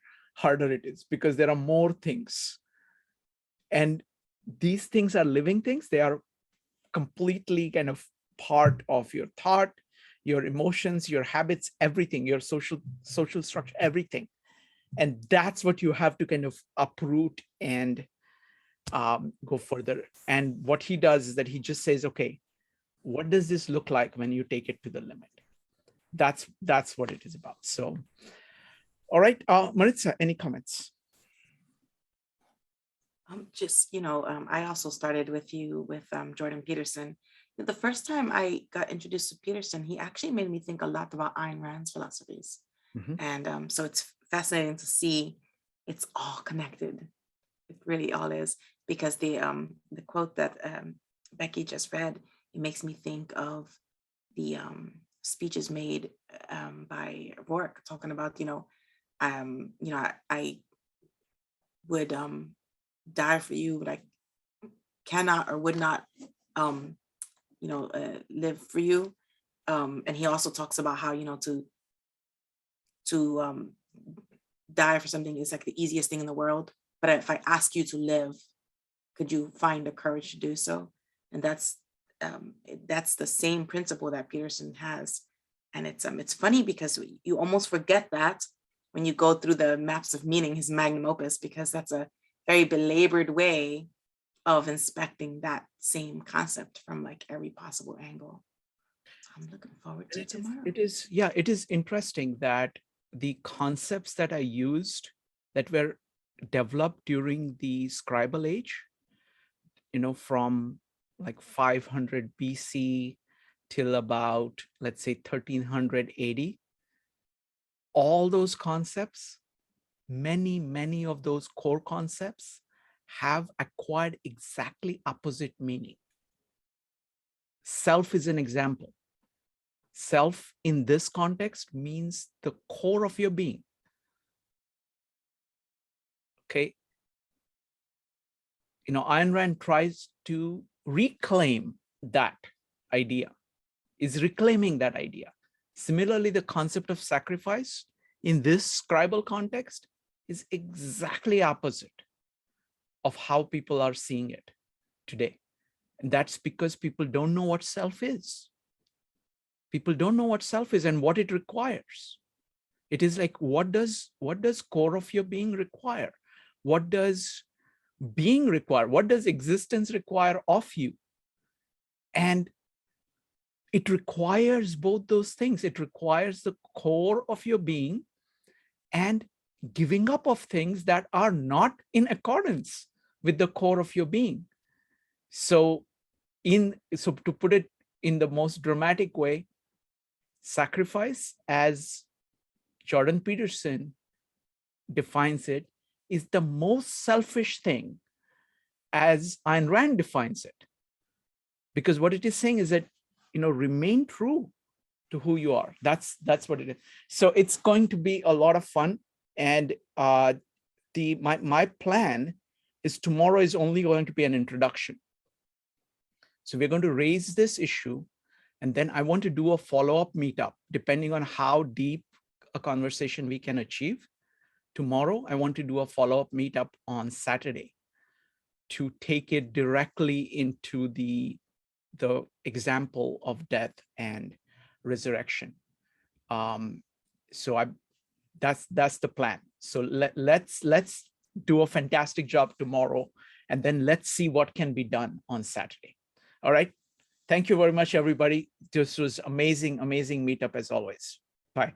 it is, because there are more things. And these things are living things. They are completely kind of part of your thought, your emotions, your habits, everything, your social structure, everything. And that's what you have to kind of uproot and go further. And what he does is that he just says, okay, what does this look like when you take it to the limit? That's what it is about. So, all right, Maritza, any comments? I also started with you with Jordan Peterson. The first time I got introduced to Peterson, he actually made me think a lot about Ayn Rand's philosophies. Mm-hmm. And so it's fascinating to see it's all connected. It really all is, because the quote that Becky just read, it makes me think of the speeches made by Rourke, talking about, I would die for you, but I cannot or would not, live for you. And he also talks about how, to die for something is like the easiest thing in the world. But if I ask you to live, could you find the courage to do so? And that's the same principle that Peterson has. And it's funny because you almost forget that when you go through the maps of meaning, his magnum opus, because that's a very belabored way of inspecting that same concept from like every possible angle. So I'm looking forward to tomorrow. It is interesting that the concepts that I used that were developed during the scribal age, from like 500 BC till about, let's say, 1380, all those concepts, many of those core concepts have acquired exactly opposite meaning. Self is an example. Self in this context means the core of your being. Okay. Ayn Rand tries to reclaim that idea, is reclaiming that idea. Similarly, the concept of sacrifice in this scribal context is exactly opposite of how people are seeing it today. And that's because people don't know what self is. People don't know what self is and what it requires. It is like, what does core of your being require? What does being require? What does existence require of you? And it requires both those things. It requires the core of your being and giving up of things that are not in accordance with the core of your being. So to put it in the most dramatic way, sacrifice, as Jordan Peterson defines it, is the most selfish thing as Ayn Rand defines it. Because what it is saying is that, remain true to who you are. That's what it is. So it's going to be a lot of fun. And my plan is tomorrow is only going to be an introduction. So we're going to raise this issue, and then I want to do a follow-up meetup, depending on how deep a conversation we can achieve. Tomorrow, I want to do a follow-up meetup on Saturday to take it directly into the example of death and resurrection. So that's the plan. So let's do a fantastic job tomorrow, and then let's see what can be done on Saturday. All right. Thank you very much, everybody. This was amazing meetup as always. Bye.